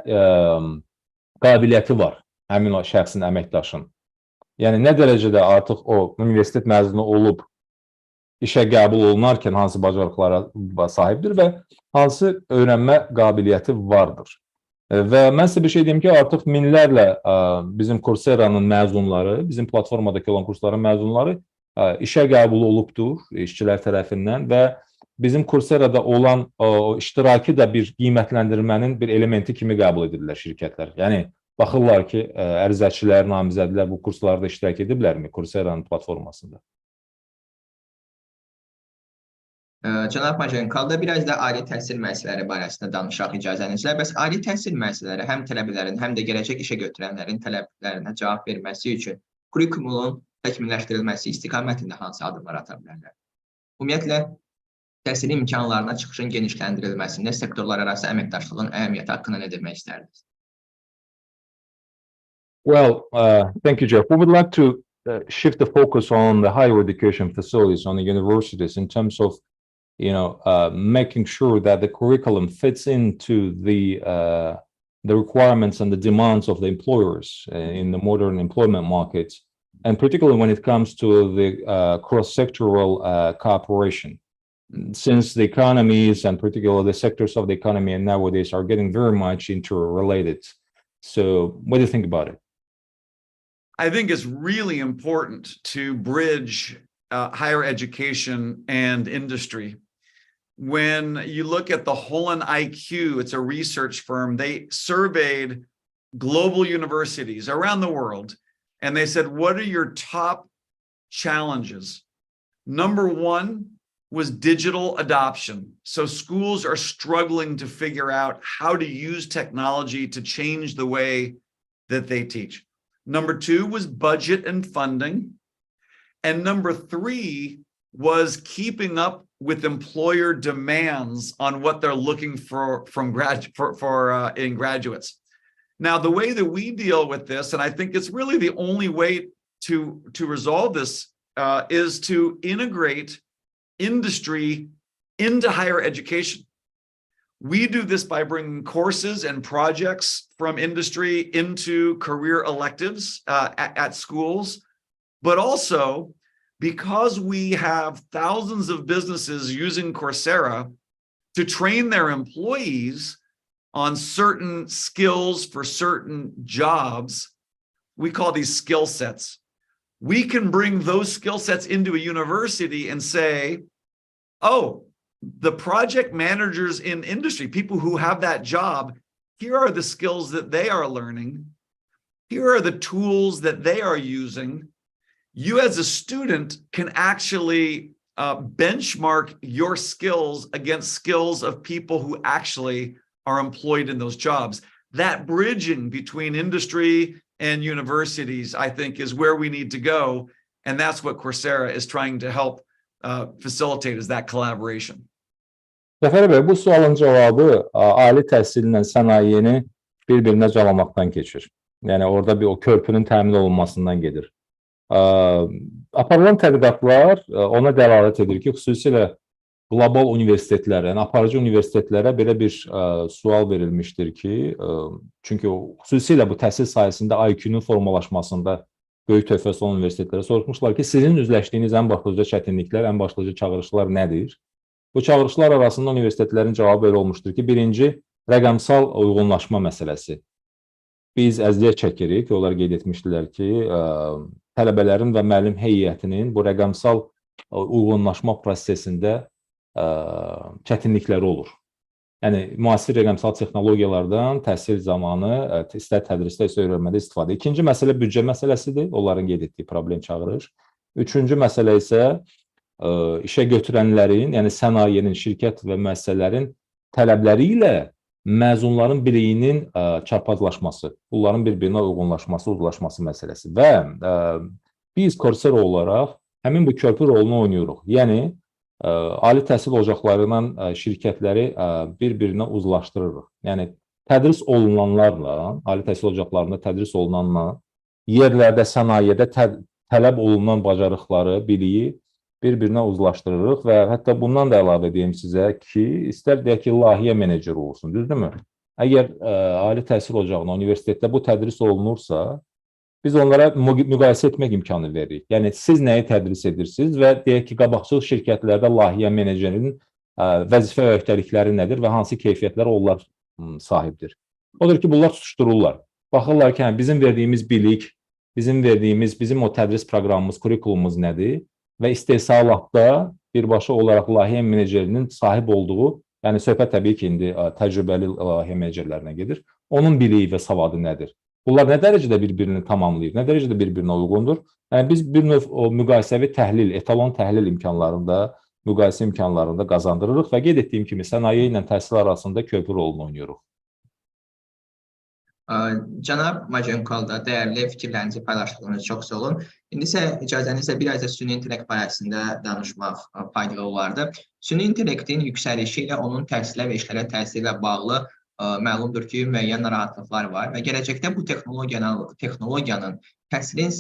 [SPEAKER 2] qabiliyyəti var həmin o şəxsin, əməkdaşın. Yəni, nə dərəcədə artıq o universitet məzunu olub işə qəbul olunarkən hansı bacarıqlara sahibdir və hansı öyrənmə qabiliyyəti vardır. Və mən sizə bir şey deyim ki, artıq minlərlə bizim Coursera-nın məzunları, bizim platformadakı olan kursların məzunları işə qəbul olubdur işçilər tərəfindən və bizim Coursera-da olan iştiraki da bir qiymətləndirmənin bir elementi kimi qəbul edirlər şirkətlər. Yəni, baxırlar ki, ərizəçilər, namizədlər bu kurslarda iştirak ediblərmi Coursera-nın platformasında?
[SPEAKER 1] Cənab Maajioncalda, biraz da ali təhsil müəssisələri barəsində danışaq icazənizlə. Bəs ali təhsil müəssisələri həm tələbələrin, həm də gələcək işə götürənlərin tələblərinə cavab verməsi üçün kurikulun təkmilləşdirilməsi istiqamətində hansı addımlar ata bilərlər? Ümumiyyətlə, təhsil imkanlarına çıxışın genişləndirilməsində sektorlararası əməkdaşlığın əhəmiyyəti haqqında nə demək istərdiniz?
[SPEAKER 2] Well, thank you, Jeff. We would like to shift the focus on the higher education facilities, on the universities, in terms of, making sure that the curriculum fits into the requirements and the demands of the employers in the modern employment markets, and particularly when it comes to the cross-sectoral cooperation. Since the economies and particularly the sectors of the economy nowadays are getting very much interrelated. So what do you think about it?
[SPEAKER 3] I think it's really important to bridge higher education and industry. When you look at the Holland IQ, it's a research firm, they surveyed global universities around the world, and they said, what are your top challenges? Number one was digital adoption. So schools are struggling to figure out how to use technology to change the way that they teach. Number two was budget and funding. And number three was keeping up with employer demands on what they're looking for in graduates. Now, the way that we deal with this, and I think it's really the only way to resolve this, is to integrate industry into higher education. We do this by bringing courses and projects from industry into career electives at schools, but also because we have thousands of businesses using Coursera to train their employees on certain skills for certain jobs, we call these skill sets. We can bring those skill sets into a university and say, oh, the project managers in industry, people who have that job, here are the skills that they are learning. Here are the tools that they are using. You as a student can actually benchmark your skills against skills of people who actually are employed in those jobs. That bridging between industry and universities, I think, is where we need to go. And that's what Coursera is trying to help facilitate, is that collaboration.
[SPEAKER 2] Cəfər bəy, bu sualın cavabı ali təhsillə sənayeni bir-birinə calamaqdan keçir. Yəni orada bir o körpünün təmin olunmasından gedir. Aparılan tədqiqatlar ona dəlalət edir ki, xüsusilə qlobal universitetlərə, yəni aparıcı universitetlərə belə bir sual verilmişdir ki, çünki xüsusilə bu təhsil sayəsində IQ-nun formalaşmasında böyük töhfəsi olan universitetlərə soruşmuşlar ki, sizin üzləşdiyiniz ən başlıca çətinliklər, ən başlıca çağırışlar nədir? Bu çağırışlar arasında universitetlərin cavabı belə olmuşdur ki, birinci, rəqəmsal uyğunlaşma məsələsi. Biz əziyyət çəkirik, onlar qeyd etmişdilər ki, tələbələrin və müəllim heyətinin bu rəqəmsal uyğunlaşma prosesində çətinlikləri olur. Yəni, müasir rəqəmsal texnologiyalardan təhsil zamanı, istər tədrisdə, istər öyrənmədə istifadə. İkinci məsələ büdcə məsələsidir, onların qeyd etdiyi problem çağırış. Üçüncü məsələ isə işə götürənlərin, yəni sənayenin, şirkət və müəssisələrin tələbləri ilə məzunların biriyinin çarpazlaşması, bunların bir-birinə uyğunlaşması, uzlaşması məsələsi. Və biz Coursera olaraq həmin bu köprü rolunu oynuyoruz. Yəni, ali təhsil ocaqlarından şirkətləri bir-birinə uzlaşdırırıq. Yəni, tədris olunanlarla, ali təhsil ocaqlarında tədris olunanla yerlərdə, sənayedə tələb olunan bacarıqları, biliyi bir-birinə uzlaşdırırıq və hətta bundan da əlavə deyim sizə ki, istər deyək ki, layihə meneceri olsun, düzdürmü? Əgər ali təhsil ocağına, universitetdə bu tədris olunursa, biz onlara müqayisə etmək imkanı veririk. Yəni, siz nəyi tədris edirsiniz və deyək ki, qabaqcıl şirkətlərdə layihə menecerinin vəzifə və öhdəlikləri nədir və hansı keyfiyyətlər onlar sahibdir. Odur ki, bunlar tutuşdururlar. Baxırlar ki, bizim verdiyimiz bilik, bizim o tədris proqramımız, kurikulumumuz nədir? Və istehsalatda birbaşa olaraq layihə menecerinin sahib olduğu, yəni söhbət təbii ki, indi təcrübəli layihə menecerlərinə gedir, onun biliyi və savadı nədir? Bunlar nə dərəcədə bir-birini tamamlayır, nə dərəcədə bir-birinə uyğundur? Yəni, biz bir növ o müqayisəvi təhlil, etalon təhlil imkanlarında, müqayisə imkanlarında qazandırırıq və qeyd etdiyim kimi sənaye ilə təhsil arasında köprü rolunu oynuyoruz.
[SPEAKER 1] Cənab Maajioncalda, dəyərli fikirlərinizi paylaşdığınız çox sağ olun. İndi isə icazənizlə biraz da süni intellekt barəsində danışmaq faydalı olardı. Süni intellektin yüksəlişi ilə onun təhsilə və işlərə təsiri ilə bağlı məlumdur ki, müəyyən narahatlıqlar var və gələcəkdə bu texnologiyanın təhsilin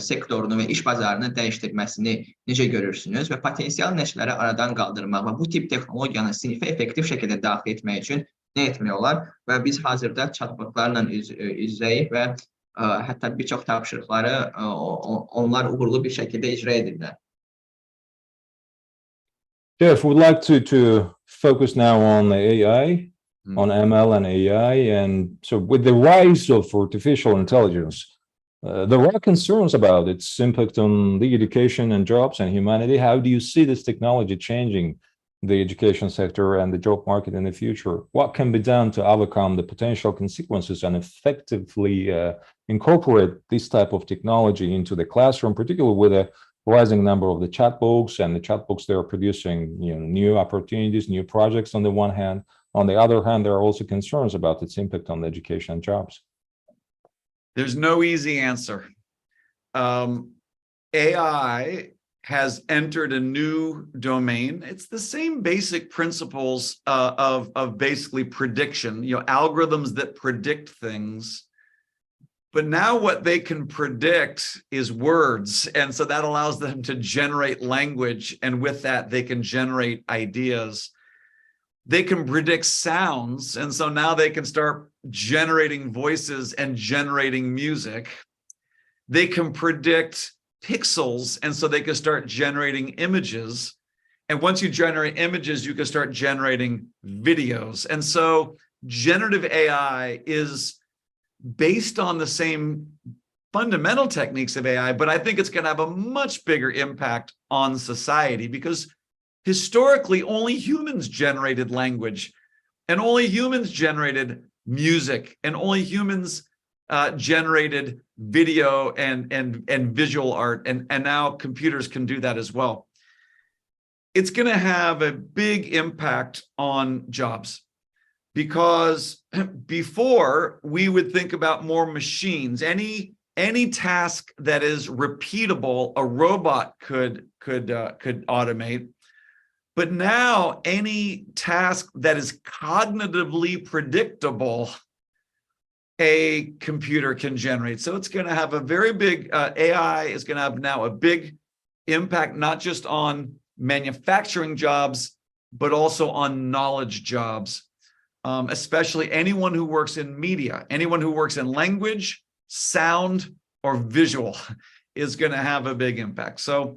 [SPEAKER 1] sektorunu və iş bazarını dəyişdirməsini necə görürsünüz və potensial nəşləri aradan qaldırmaq və bu tip texnologiyanı sinifə effektiv şəkildə daxil etmək üçün nə etmək olar və biz hazırda chatbotlarla üzrəyik və hətta bir çox tapşırıqları onlar uğurlu bir şəkildə icra edirlər.
[SPEAKER 2] Jeff, we'd like to focus now on AI, on ML and AI, and so with the rise of artificial intelligence, there are concerns about its impact on the education and jobs and humanity. How do you see this technology changing the education sector and the job market in the future? What can be done to overcome the potential consequences and effectively incorporate this type of technology into the classroom, particularly with a rising number of the chatbots and the chatbots they are producing, new opportunities, new projects on the one hand. On the other hand, there are also concerns about its impact on the education and jobs.
[SPEAKER 3] There's no easy answer. AI has entered a new domain. It's the same basic principles of basically prediction, algorithms that predict things. But now what they can predict is words. And so that allows them to generate language. And with that, they can generate ideas. They can predict sounds. And so now they can start generating voices and generating music. They can predict pixels. And so they can start generating images. And once you generate images, you can start generating videos. And so generative AI is based on the same fundamental techniques of AI, but I think it's going to have a much bigger impact on society, because historically only humans generated language, and only humans generated music, and only humans generated video and visual art, and now computers can do that as well. It's going to have a big impact on jobs. Because before, we would think about more machines. Any task that is repeatable, a robot could automate. But now, any task that is cognitively predictable, a computer can generate. So it's going to have a very big, AI is going to have now a big impact, not just on manufacturing jobs, but also on knowledge jobs. Especially anyone who works in media, anyone who works in language, sound, or visual is going to have a big impact. So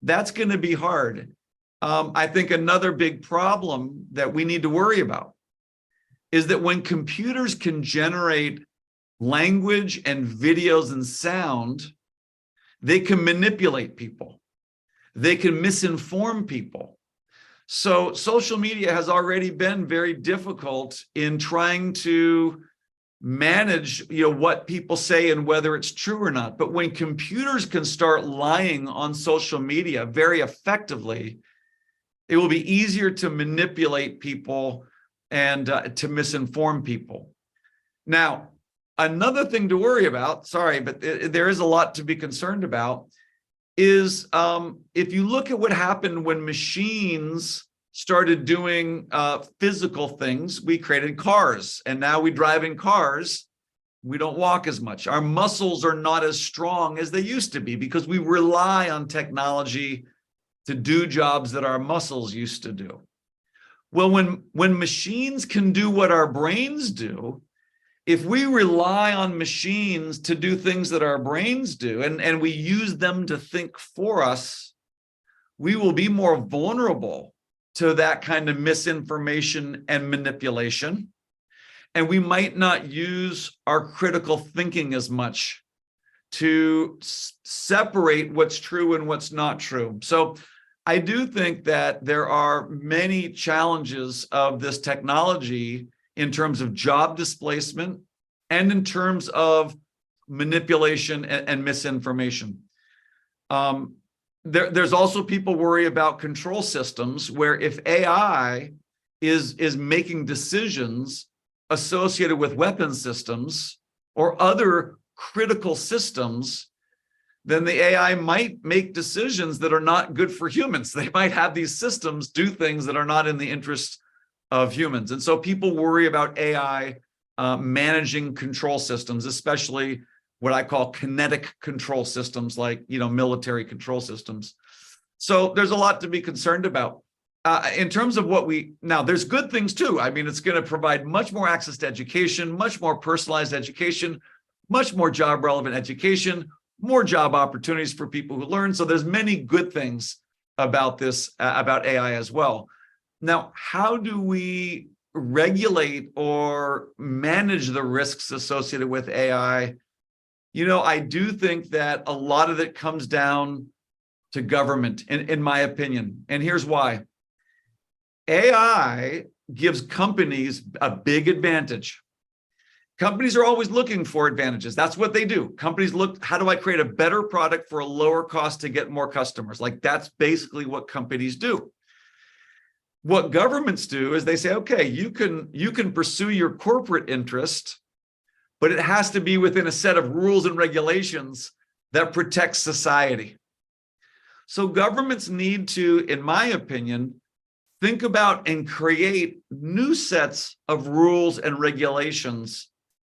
[SPEAKER 3] that's going to be hard. I think another big problem that we need to worry about is that when computers can generate language and videos and sound, they can manipulate people. They can misinform people. So social media has already been very difficult in trying to manage, what people say and whether it's true or not. But when computers can start lying on social media very effectively, it will be easier to manipulate people and to misinform people. Now, another thing to worry about, sorry, but there is a lot to be concerned about, is if you look at what happened when machines started doing physical things, we created cars, and now we drive in cars. We don't walk as much. Our muscles are not as strong as they used to be because we rely on technology to do jobs that our muscles used to do. Well, when machines can do what our brains do, if we rely on machines to do things that our brains do, and we use them to think for us, we will be more vulnerable to that kind of misinformation and manipulation. And we might not use our critical thinking as much to separate what's true and what's not true. So I do think that there are many challenges of this technology in terms of job displacement and in terms of manipulation and misinformation. There's also people worry about control systems where if AI is making decisions associated with weapon systems or other critical systems, then the AI might make decisions that are not good for humans. They might have these systems do things that are not in the interest of humans. And so people worry about AI managing control systems, especially what I call kinetic control systems, like military control systems. So there's a lot to be concerned about. In terms of now there's good things too. I mean, it's going to provide much more access to education, much more personalized education, much more job relevant education, more job opportunities for people who learn. So there's many good things about this, about AI as well. Now, how do we regulate or manage the risks associated with AI? I do think that a lot of it comes down to government, in my opinion. And here's why. AI gives companies a big advantage. Companies are always looking for advantages. That's what they do. Companies look, how do I create a better product for a lower cost to get more customers? Like, that's basically what companies do. What governments do is they say, okay, you can pursue your corporate interest, but it has to be within a set of rules and regulations that protect society. So governments need to, in my opinion, think about and create new sets of rules and regulations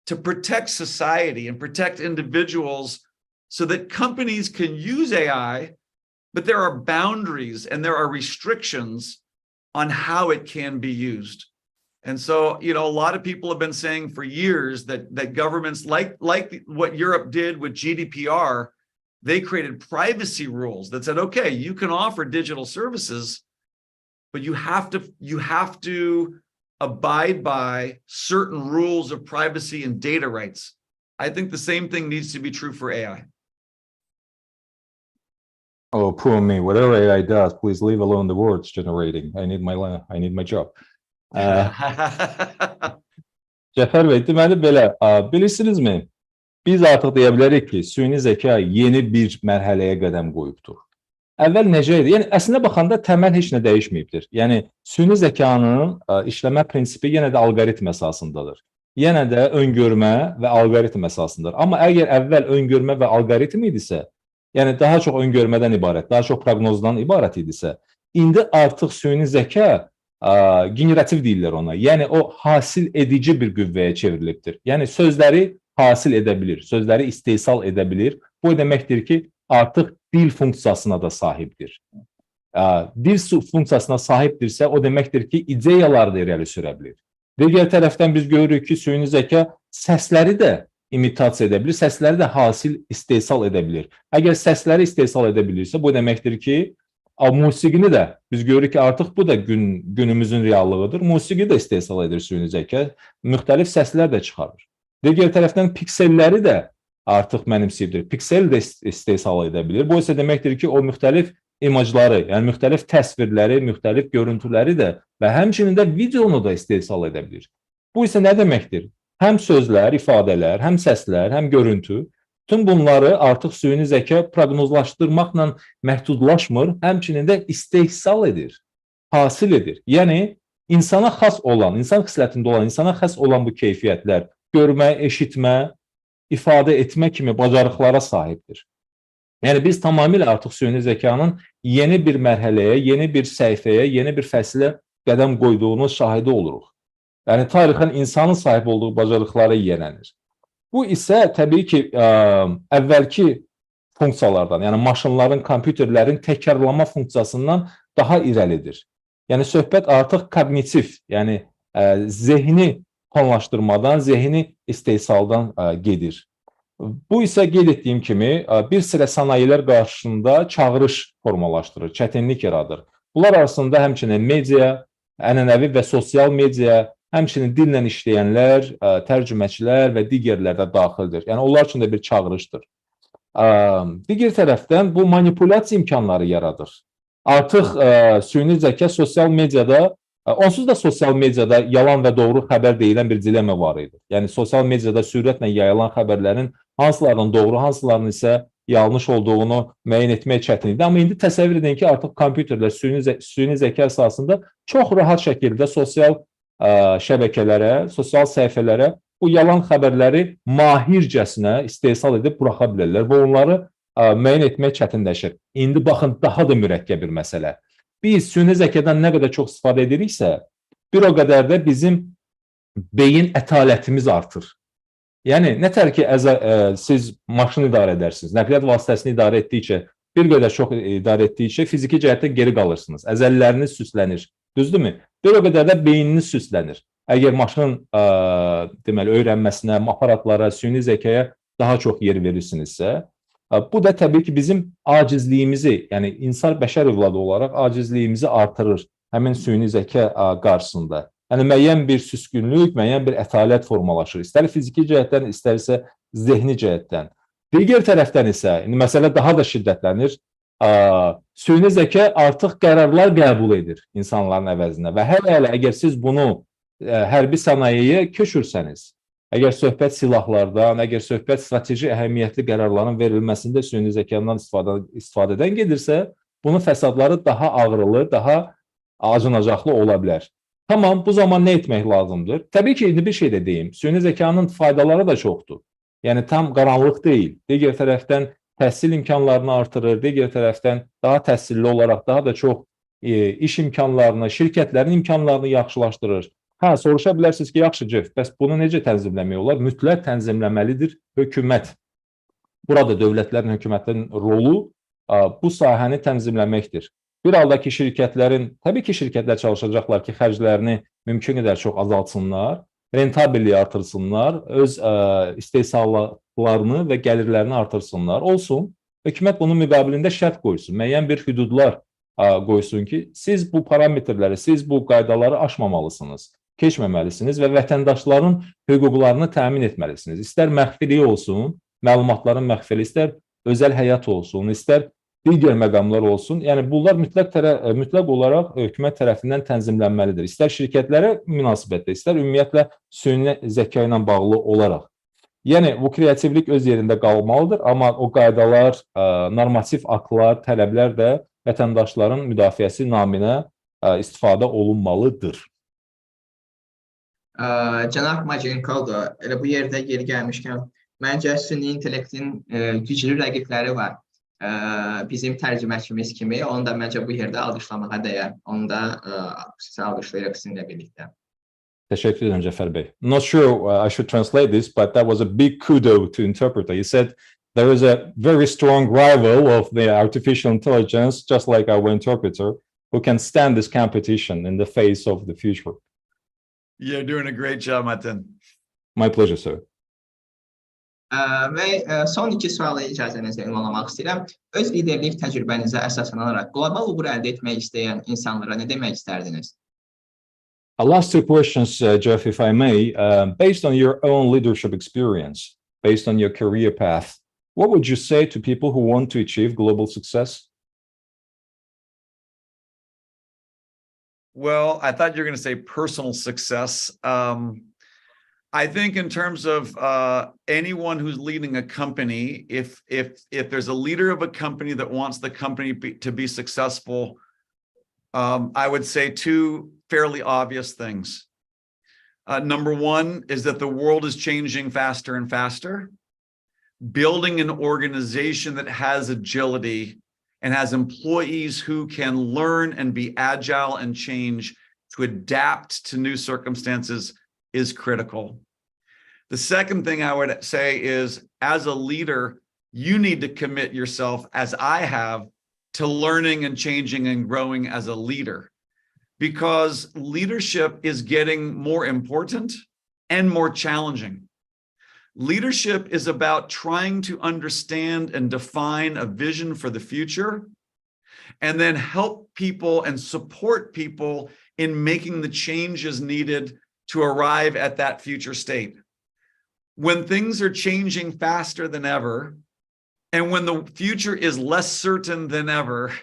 [SPEAKER 3] to protect society and protect individuals so that companies can use AI, but there are boundaries and there are restrictions on how it can be used. And so, you know, a lot of people have been saying for years that governments, like what Europe did with GDPR, they created privacy rules that said, okay, you can offer digital services, but you have to abide by certain rules of privacy and data rights. I think the same thing needs to be true for AI.
[SPEAKER 2] Oh, poor me. Whatever AI does, please leave alone the words generating. I need my job. Cəfər bəy, deməli belə, bilirsinizmi? Biz artıq deyə bilərik ki, süni zəka yeni bir mərhələyə qədəm qoyubdur. Əvvəl necə idi? Yəni, əslində baxanda təməl heç nə dəyişməyibdir. Yəni, süni zəkanın işləmə prinsipi yenə də alqoritm əsasındadır. Yenə də öngörmə və alqoritm əsasındadır. Amma əgər əvvəl öngörmə və alqoritm idisə, yəni daha çox öngörmədən ibarət, daha çox proqnozdan ibarət idisə, indi artıq süni zəka generativ deyirlər ona. Yəni, o hasil edici bir qüvvəyə çevrilibdir. Yəni, sözləri hasil edə bilir, sözləri istehsal edə bilir. Bu deməkdir ki, artıq dil funksiyasına da sahibdir. Dil funksiyasına sahibdirsə, o deməkdir ki, ideyaları da irəli sürə bilir. Digər tərəfdən biz görürük ki, süni zəka səsləri də imitasiya edə bilir, səsləri də hasil istehsal edə bilir. Əgər səsləri istehsal edə bilirsə, bu deməkdir ki, musiqini də biz görürük ki, artıq bu da günümüzün reallığıdır. Musiqi də istehsal edir süni zəka, müxtəlif səslər də çıxarır. Digər tərəfdən pikselləri də artıq mənimsəyibdir. Piksel də istehsal edə bilir. Bu isə deməkdir ki, o müxtəlif imajları, yəni müxtəlif təsvirləri, müxtəlif görüntüləri də və həmçinin də videonu da istehsal edə bilir. Bu isə nə deməkdir? Həm sözlər, ifadələr, həm səslər, həm görüntü, bütün bunları artıq süni zəka proqnozlaşdırmaqla məhdudlaşmır, həmçinin də istehsal edir, hasil edir. Yəni, insana xas olan, insan xislətində olan, insana xas olan bu keyfiyyətlər, görmə, eşitmə, ifadə etmə kimi bacarıqlara sahibdir. Yəni, biz tamamilə artıq süni zəkanın yeni bir mərhələyə, yeni bir səhifəyə, yeni bir fəsilə qədəm qoyduğunun şahidi oluruq. Yəni, tarixən insanın sahib olduğu bacarıqlara yiyələnir. Bu isə təbii ki, əvvəlki funksiyalardan, yəni maşınların, kompüterlərin təkrarlama funksiyasından daha irəlidir. Yəni, söhbət artıq kognitiv, yəni zehni planlaşdırmadan, zehni istehsaldan gedir. Bu isə qeyd etdiyim kimi bir sıra sənayilər qarşısında çağırış formalaşdırır, çətinlik yaradır. Bunlar arasında həmçinin media, ənənəvi və sosial media, həmçinin dillə işləyənlər, tərcüməçilər və digərlər də daxildir. Yəni, onlar üçün də bir çağırışdır. Digər tərəfdən bu manipulyasiya imkanları yaradır. Artıq süni zəka sosial mediada, onsuz da sosial mediada yalan və doğru xəbər deyilən bir dilemma var idi. Yəni, sosial mediada sürətlə yayılan xəbərlərin hansılarının doğru, hansılarının isə yanlış olduğunu müəyyən etmək çətin idi. Amma indi təsəvvür edin ki, artıq kompüterlər süni zəka əsasında çox rahat şəkildə sosial şəbəkələrə, sosial səhifələrə bu yalan xəbərləri mahircəsinə istehsal edib buraxa bilərlər və onları müəyyən etmək çətinləşir. İndi baxın, daha da mürəkkəb bir məsələ. Biz süni zəkadan nə qədər çox istifadə ediriksə, bir o qədər də bizim beyin ətalətimiz artır. Yəni, nətər ki, siz maşını idarə edərsiniz, nəqliyyat vasitəsini idarə etdikcə, bir qədər çox idarə etdikcə fiziki cəhətdən geri qalırsınız, əzəlləriniz süslənir, düzdürmü? Bir o qədər də beyniniz süslənir. Əgər maşının öyrənməsinə, aparatlara, süni zəkaya daha çox yer verirsinizsə, bu da təbii ki, bizim acizliyimizi, yəni insan bəşər övladı olaraq acizliyimizi artırır həmin süni zəka qarşısında. Yəni, müəyyən bir süskünlük, müəyyən bir ətalət formalaşır. İstər fiziki cəhətdən, istərsə zehni cəhətdən. Digər tərəfdən isə, məsələ daha da şiddətlənir. Süni zəka artıq qərarlar qəbul edir insanların əvəzinə və hələ əgər siz bunu hərbi sənayeyə köçürsəniz, əgər söhbət silahlardan, əgər söhbət strateji əhəmiyyətli qərarların verilməsində süni zəkandan istifadədən gedirsə, bunun fəsadları daha ağrılı, daha acınacaqlı ola bilər. Tamam, bu zaman nə etmək lazımdır? Təbii ki, indi bir şey də deyim, süni zəkanın faydaları da çoxdur. Yəni, tam qaranlıq deyil. Digər tərəfdən təhsil imkanlarını artırır, digər tərəfdən daha təhsilli olaraq daha da çox iş imkanlarını, şirkətlərin imkanlarını yaxşılaşdırır. Hə, soruşa bilərsiniz ki, yaxşı Cef, bəs bunu necə tənzimləmək olar? Mütləq tənzimləməlidir hökumət. Burada dövlətlərin, hökumətlərin rolu bu sahəni tənzimləməkdir. Bir halda ki, təbii ki, şirkətlər çalışacaqlar ki, xərclərini mümkün qədər çox azaltsınlar, rentabelliyi artırsınlar, öz istehsallarını və gəlirlərini artırsınlar. Olsun, hökumət bunun müqabilində şərt qoysun, müəyyən bir hüdudlar qoysun ki, siz bu parametrləri, siz bu qaydaları aşmamalısınız, keçməməlisiniz və vətəndaşların hüquqlarını təmin etməlisiniz. İstər məxfiliyi olsun, məlumatların məxfili, istər özəl həyat olsun, istər digər məqamlar olsun. Yəni, bunlar mütləq olaraq hökumət tərəfindən tənzimlənməlidir. İstər şirkətlərə münasibətdə, istər ümumiyyətlə süni zəka ilə bağlı olaraq. Yəni, bu kreativlik öz yerində qalmalıdır, amma o qaydalar, normativ aktlar, tələblər də vətəndaşların müdafiəsi naminə istifadə olunmalıdır.
[SPEAKER 1] Cənab Maajioncalda, elə bu yerdə yeri gəlmişkən, məncə süni intellektin güclü rəqibləri var. Bizim tərcüməçimiz kimi, onu da məncə bu yerdə alqışlamağa dəyər. Onu da sizə alqışlayırıq sizinlə birlikdə.
[SPEAKER 2] Teşekkür ederim Cəfər Bey. Not sure I should translate this, but that was a big kudo to interpreter. You said there is a very strong rival of the artificial intelligence, just like our interpreter, who can stand this competition in the face of the future.
[SPEAKER 3] You're doing a great job, Martin.
[SPEAKER 2] My pleasure, sir.
[SPEAKER 1] Və son iki sualı icazənizlə ünvanlamaq istəyirəm. Öz liderlik təcrübənizə əsaslanaraq qlobal uğur əldə etmək istəyən insanlara nə demək istərdiniz?
[SPEAKER 2] Last two questions, Jeff, if I may. Based on your own leadership experience, based on your career path, what would you say to people who want to achieve global success?
[SPEAKER 3] Well, I thought you were going to say personal success. I think in terms of anyone who's leading a company, if there's a leader of a company that wants the company to be successful, I would say two fairly obvious things. Number one is that the world is changing faster and faster. Building an organization that has agility and has employees who can learn and be agile and change to adapt to new circumstances is critical. The second thing I would say is, as a leader, you need to commit yourself, as I have, to learning and changing and growing as a leader, because leadership is getting more important and more challenging. Leadership is about trying to understand and define a vision for the future, and then help people and support people in making the changes needed to arrive at that future state. When things are changing faster than ever, and when the future is less certain than ever,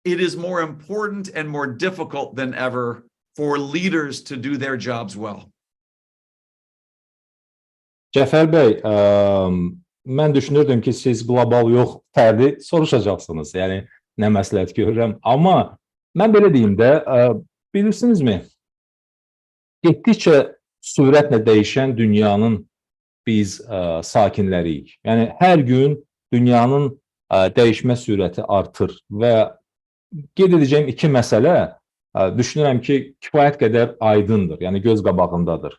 [SPEAKER 3] it is more important and more difficult than ever for leaders to do their jobs well.
[SPEAKER 2] Cəfər Bey, mən düşünürdüm ki, siz qlobal yox, fərdi soruşacaqsınız. Yəni, nə məsləhət görürəm. Amma mən belə deyim də, bilirsinizmi, getdikcə sürətlə dəyişən dünyanın biz sakinləriyik. Yəni, hər gün dünyanın dəyişmə sürəti artır və qeyd edəcəyim iki məsələ düşünürəm ki, kifayət qədər aydındır, yəni göz qabağındadır.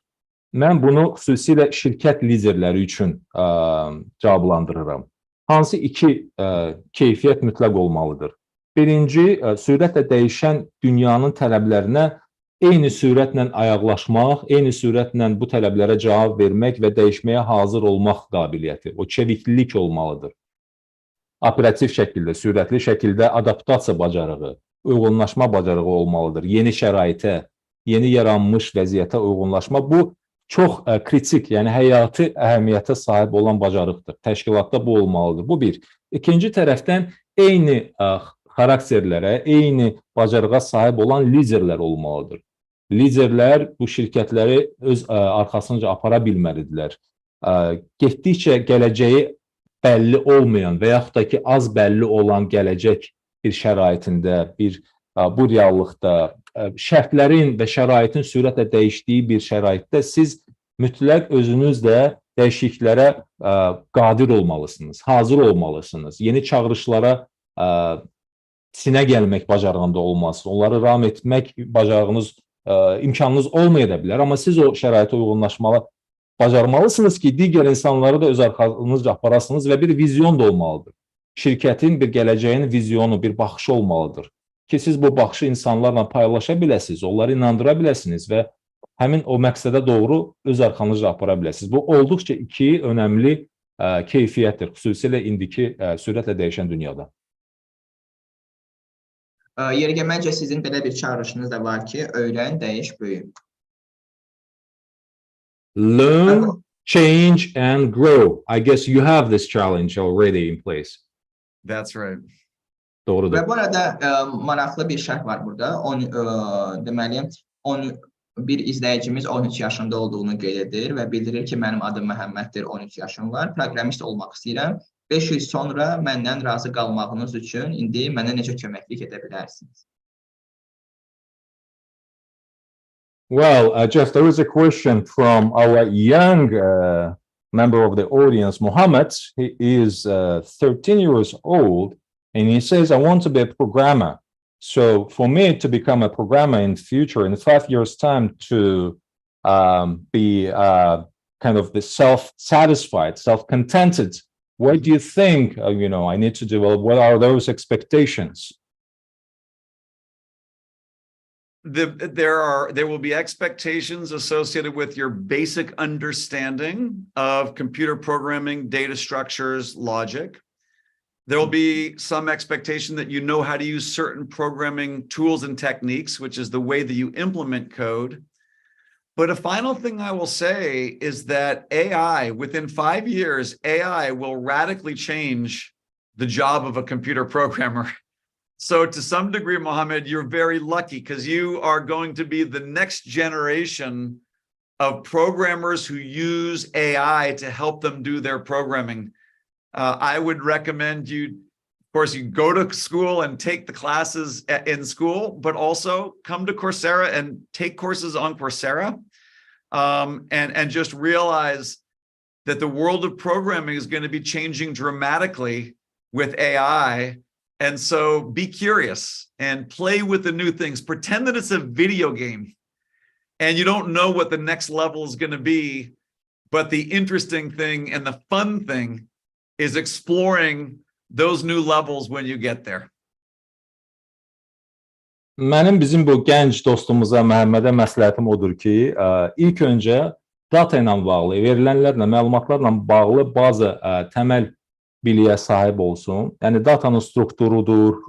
[SPEAKER 2] Mən bunu xüsusilə şirkət liderləri üçün cavablandırıram. Hansı iki keyfiyyət mütləq olmalıdır? Birinci, sürətlə dəyişən dünyanın tələblərinə eyni sürətlə ayaqlaşmaq, eyni sürətlə bu tələblərə cavab vermək və dəyişməyə hazır olmaq qabiliyyəti, o çeviklilik olmalıdır. Operativ şəkildə, sürətli şəkildə adaptasiya bacarığı, uyğunlaşma bacarığı olmalıdır. Yeni şəraitə, yeni yaranmış vəziyyətə uyğunlaşma, bu çox kritik, yəni həyati əhəmiyyətə sahib olan bacarıqdır. Təşkilatda bu olmalıdır. Bu bir. İkinci tərəfdən eyni xarakterlərə, eyni bacarığa sahib olan liderlər olmalıdır. Liderlər bu şirkətləri öz arxasınca apara bilməlidirlər. Getdikcə gələcəyi bəlli olmayan və yaxud da ki, az bəlli olan gələcək bir şəraitində, bu reallıqda, şərtlərin və şəraitin sürətlə dəyişdiyi bir şəraitdə siz mütləq özünüz də dəyişikliklərə qadir olmalısınız, hazır olmalısınız. Yeni çağırışlara sinə gəlmək bacarığında olmalısınız. Onları ram etmək bacarığınız imkanınız olmaya da bilər, amma siz o şəraitə uyğunlaşmalı bacarmalısınız ki, digər insanları da öz arxanızca aparasınız və bir vizyon da olmalıdır. Şirkətin bir gələcəyin vizyonu, bir baxışı olmalıdır ki, siz bu baxışı insanlarla paylaşa biləsiniz, onları inandıra biləsiniz və həmin o məqsədə doğru öz arxanızca apara biləsiniz. Bu olduqca iki önəmli keyfiyyətdir, xüsusilə indiki sürətlə dəyişən dünyada.
[SPEAKER 1] Yergə, məncə sizin belə bir çağırışınız da var ki, öyrən, dəyiş, böyü.
[SPEAKER 2] Learn, change, and grow. I guess you have this challenge already in place.
[SPEAKER 3] That's right.
[SPEAKER 2] Doğrudur.
[SPEAKER 1] Və bu arada maraqlı bir şərh var burada. Deməli, bir izləyicimiz 13 yaşında olduğunu qeyd edir və bildirir ki, mənim adım Məhəmməddir, 13 yaşım var, proqramist olmaq istəyirəm. 5 il sonra məndən razı qalmağınız üçün indi mənə necə köməklik edə bilərsiniz?
[SPEAKER 2] Well, Jeff, there is a question from our young member of the audience, Mohammed. He is 13 years old, and he says, I want to be a programmer. So for me to become a programmer in the future, in 5 years' time, to be kind of the self-satisfied, self-contented, what do you think, I need to develop? What are those expectations?
[SPEAKER 3] There will be expectations associated with your basic understanding of computer programming, data structures, logic. There will be some expectation that you know how to use certain programming tools and techniques, which is the way that you implement code. But a final thing I will say is that AI, within 5 years, AI will radically change the job of a computer programmer. So to some degree, Mohammed, you're very lucky because you are going to be the next generation of programmers who use AI to help them do their programming. I would recommend you, of course, you go to school and take the classes in school, but also come to Coursera and take courses on Coursera, and just realize that the world of programming is going to be changing dramatically with AI. And so be curious and play with the new things. Pretend that it's a video game and you don't know what the next level is going to be. But the interesting thing and the fun thing is exploring those new levels when you get there.
[SPEAKER 2] Bizim bu gənc dostumuza, Məhəmmədə məsləhətim odur ki, ilk öncə data ilə bağlı, verilənlərlə, məlumatlarla bağlı bazı təməl biliyə sahib olsun. Yəni datanın strukturudur,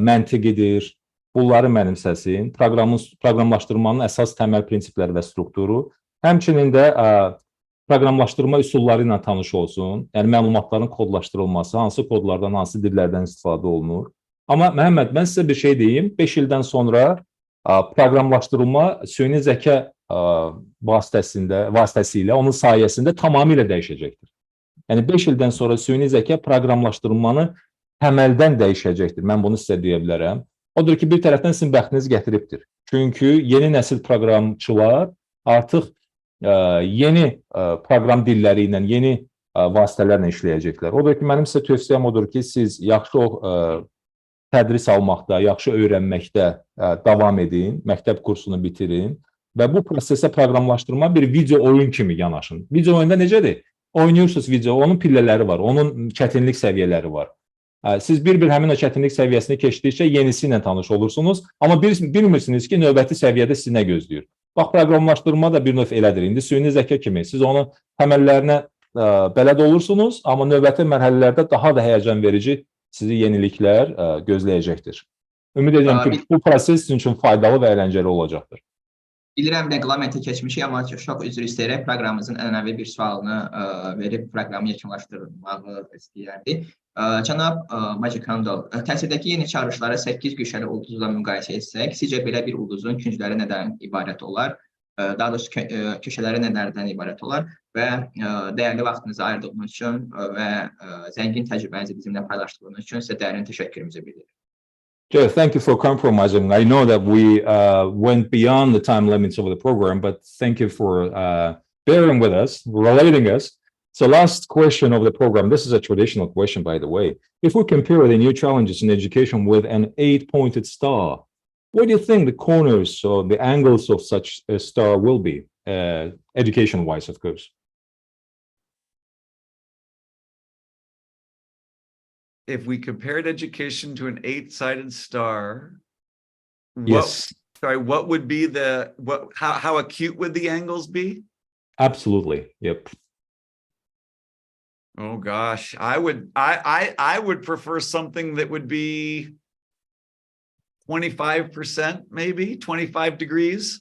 [SPEAKER 2] məntiqidir, bunları mənimsəsin, proqramlaşdırmanın əsas təməl prinsipləri və strukturu. Həmçinin də proqramlaşdırma üsulları ilə tanış olsun. Yəni məlumatların kodlaşdırılması, hansı kodlardan, hansı dillərdən istifadə olunur. Amma Məhəmməd, mən sizə bir şey deyim. 5 ildən sonra proqramlaşdırma süni zəka vasitəsilə, onun sayəsində tamamilə dəyişəcəkdir. Yəni 5 ildən sonra süni zəka proqramlaşdırmanı təməldən dəyişəcəkdir. Mən bunu sizə deyə bilərəm. Odur ki, bir tərəfdən sizin bəxtiniz gətiribdir. Çünki yeni nəsil proqramçılar artıq yeni proqram dilləri ilə, yeni vasitələrlə işləyəcəklər. Odur ki, mənim sizə tövsiyəm odur ki, siz yaxşı tədris almaqda, yaxşı öyrənməkdə davam edin, məktəb kursunu bitirin və bu prosesə proqramlaşdırma bir video oyun kimi yanaşın. Video oyunda necədir? Oynayırsınız video, onun pillələri var, onun çətinlik səviyyələri var. Siz bir-bir həmin o çətinlik səviyyəsini keçdikcə yenisi ilə tanış olursunuz, amma bilmirsiniz ki, növbəti səviyyədə sizi nə gözləyir. Bax, proqramlaşdırma da bir növ elədir. İndi süni zəka kimi siz onun təməllərinə bələd olursunuz, amma növbəti mərhələlərdə daha da həyəcan verici sizi yeniliklər gözləyəcəkdir. Ümid edirəm ki, bu proses sizin üçün faydalı və əyləncəli olacaqdır.
[SPEAKER 1] Bilirəm, reqlamenti keçmişik, amma çox üzr istəyərək proqramımızın ənənəvi bir sualını verib proqramı yekunlaşdırmağı istəyərdik. Cənab Maajioncalda, təhsildəki yeni çağırışları 8 güşəli ulduzla müqayisə etsək, sizcə belə bir ulduzun küncləri nədən ibarət olar? Daha doğrusu köşələri nələrdən ibarət olar? Və dəyərli vaxtınızı ayırdığınız üçün və zəngin təcrübənizi bizimlə paylaşdığınız üçün sizə dərin təşəkkürümüzü bildiririk.
[SPEAKER 2] Jeff, thank you for compromising. I know that we went beyond the time limits of the program, but thank you for bearing with us, relating us. So last question of the program, this is a traditional question, by the way. If we compare the new challenges in education with an 8-pointed star, what do you think the corners or the angles of such a star will be, education-wise, of course?
[SPEAKER 3] If we compared education to an 8-sided star,
[SPEAKER 2] Yes.
[SPEAKER 3] what would be how acute would the angles be?
[SPEAKER 2] Absolutely. Yep.
[SPEAKER 3] Oh gosh, I would prefer something that would be 25%, maybe 25 degrees.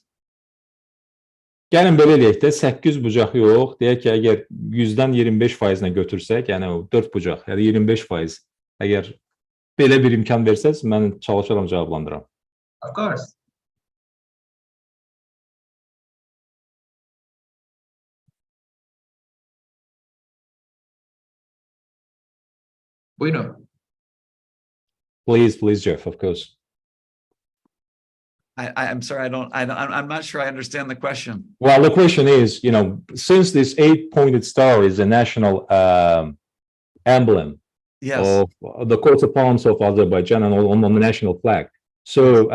[SPEAKER 2] Gəlin belə eləyək də 8 bucaq yox, deyək ki, əgər 100-dən 25%-nə götürsək, yəni 4 bucaq, yəni 25%, əgər belə bir imkan versəz, mən çalışaram cavablandıram.
[SPEAKER 1] Of course. Buyurun.
[SPEAKER 2] Please, Jeff, of course.
[SPEAKER 3] I'm sorry, I'm not sure I understand the question.
[SPEAKER 2] Well, the question is, since this 8-pointed star is a national emblem
[SPEAKER 3] Yes.
[SPEAKER 2] of the coat of arms of Azerbaijan and on the national flag. So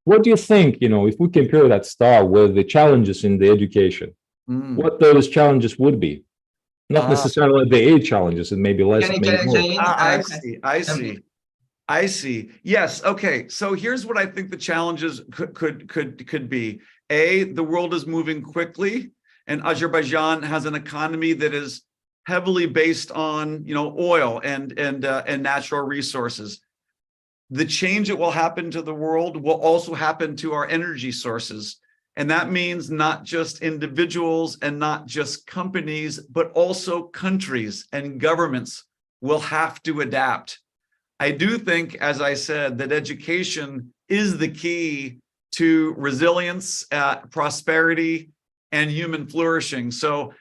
[SPEAKER 2] what do you think, if we compare that star with the challenges in the education, what those challenges would be? Not necessarily the 8 challenges, it may be less, maybe more.
[SPEAKER 3] I see. Yes. Okay. So here's what I think the challenges could be. A, the world is moving quickly, and Azerbaijan has an economy that is heavily based on, oil and natural resources. The change that will happen to the world will also happen to our energy sources. And that means not just individuals and not just companies, but also countries and governments will have to adapt. I do think, as I said, that education is the key to resilience, prosperity, and human flourishing. So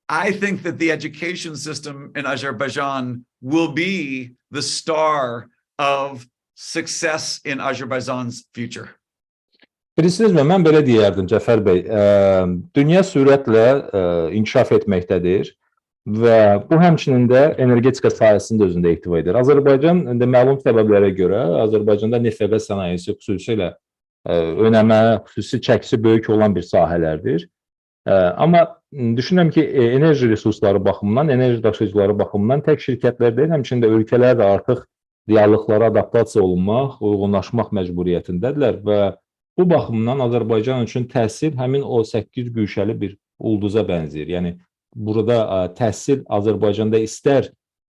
[SPEAKER 3] I think that the education system in Azerbaijan will be the star of success in Azerbaijan's future.
[SPEAKER 2] Bilirsiniz mi, mən belə deyərdim, Cəfər bəy, dünya sürətlə inkişaf etməkdədir və bu həmçinin də energetika sahəsində özündə ehtiva edir. Azərbaycan məlum səbəblərə görə Azərbaycanda neft və qaz sənayesi xüsusilə önəmə, xüsusi çəkisi böyük olan bir sahələrdir. Amma düşünürəm ki, enerji resursları baxımından, enerji daşıyıcıları baxımından tək şirkətlər deyil, həmçinin də ölkələr də artıq reallıqlara adaptasiya olunmaq, uyğunlaşmaq məcburiyyətindədirlər və bu baxımdan Azərbaycan üçün təhsil həmin o 8 güşəli bir ulduza bənzəyir. Yəni, burada təhsil Azərbaycanda istər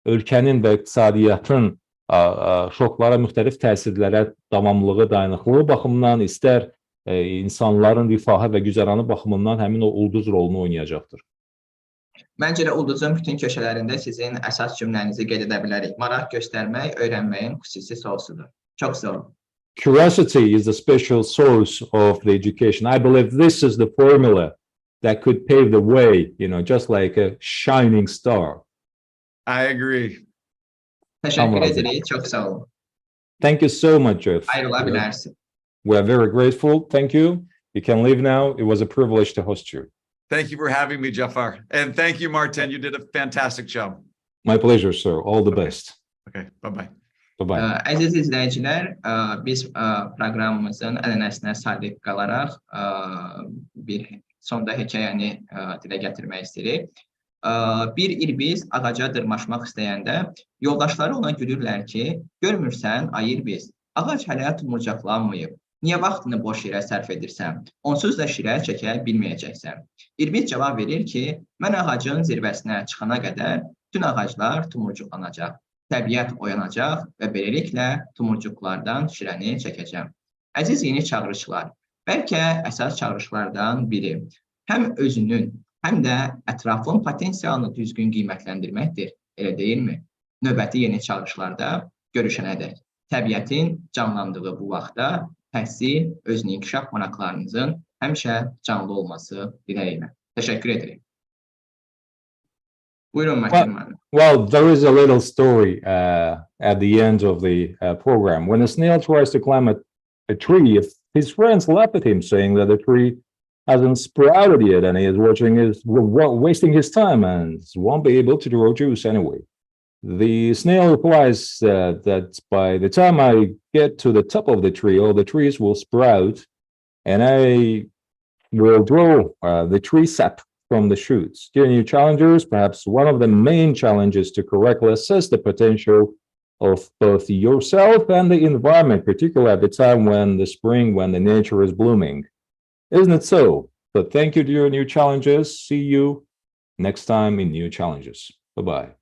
[SPEAKER 2] ölkənin və iqtisadiyyatın şoklara, müxtəlif təsirlərə davamlılığı, dayanıqlığı baxımından, istər insanların rifahı və güzəranı baxımından həmin o ulduz rolunu oynayacaqdır.
[SPEAKER 1] Məncə də ulduzun bütün köşələrində sizin əsas cümlənizi qeyd edə bilərik. Maraq göstərmək öyrənməyin xüsusi source'udur. Çox sağ olun.
[SPEAKER 2] Curiosity is the special source of the education. I believe this is the formula that could pave the way, just like a shining star.
[SPEAKER 3] I agree.
[SPEAKER 1] Təşəkkür edirik, çox sağ olun.
[SPEAKER 2] Thank you so much, Jeff.
[SPEAKER 1] Ayrıla bilərsin.
[SPEAKER 2] We are very grateful. Thank you. You can leave now. It was a privilege to host you.
[SPEAKER 3] Thank you for having me, Jafar. And thank you, Martin. You did a fantastic job.
[SPEAKER 2] My pleasure, sir. All the best.
[SPEAKER 3] Okay, bye-bye.
[SPEAKER 2] Bye-bye.
[SPEAKER 1] Əziz izləyicilər, biz proqramımızın ənənəsinə sadiq qalaraq bir sonda hekayəni dilə gətirmək istəyirik. Bir il biz ağaca dırmaşmaq istəyəndə yoldaşları ona gülürlər ki, görmürsən, ayır biz, ağac hələ tumurcaqlanmayıb. Niyə vaxtını boş yerə sərf edirsən? Onsuz da şirə çəkə bilməyəcəksən. İrbiz cavab verir ki, mən ağacın zirvəsinə çıxana qədər bütün ağaclar tumurcuqlanacaq. Təbiət oyanacaq və beləliklə tumurcuqlardan şirəni çəkəcəm. Əziz yeni çağırışlar, bəlkə əsas çağırışlardan biri həm özünün, həm də ətrafın potensialını düzgün qiymətləndirməkdir, elə deyilmi? Növbəti yeni çağırışlarda görüşənədək. Təbiətin canlandığı bu vaxtda təhsil, özünün inkişaf maraqlarınızın həmişə canlı olması diləyilə. Təşəkkür edirik. Buyurun, Məktəb müəllim.
[SPEAKER 2] Well, there is a little story at the end of the program. When a snail tries to climb a tree, his friends laugh at him, saying that the tree hasn't sprouted yet and he is wasting his time and won't be able to draw juice anyway. The snail replies that by the time I get to the top of the tree, all the trees will sprout, and I will draw the tree sap from the shoots. Dear new challengers, perhaps one of the main challenges to correctly assess the potential of both yourself and the environment, particularly at the time when the spring, when the nature is blooming. Isn't it so? So thank you, dear new challengers. See you next time in new challenges. Bye-bye.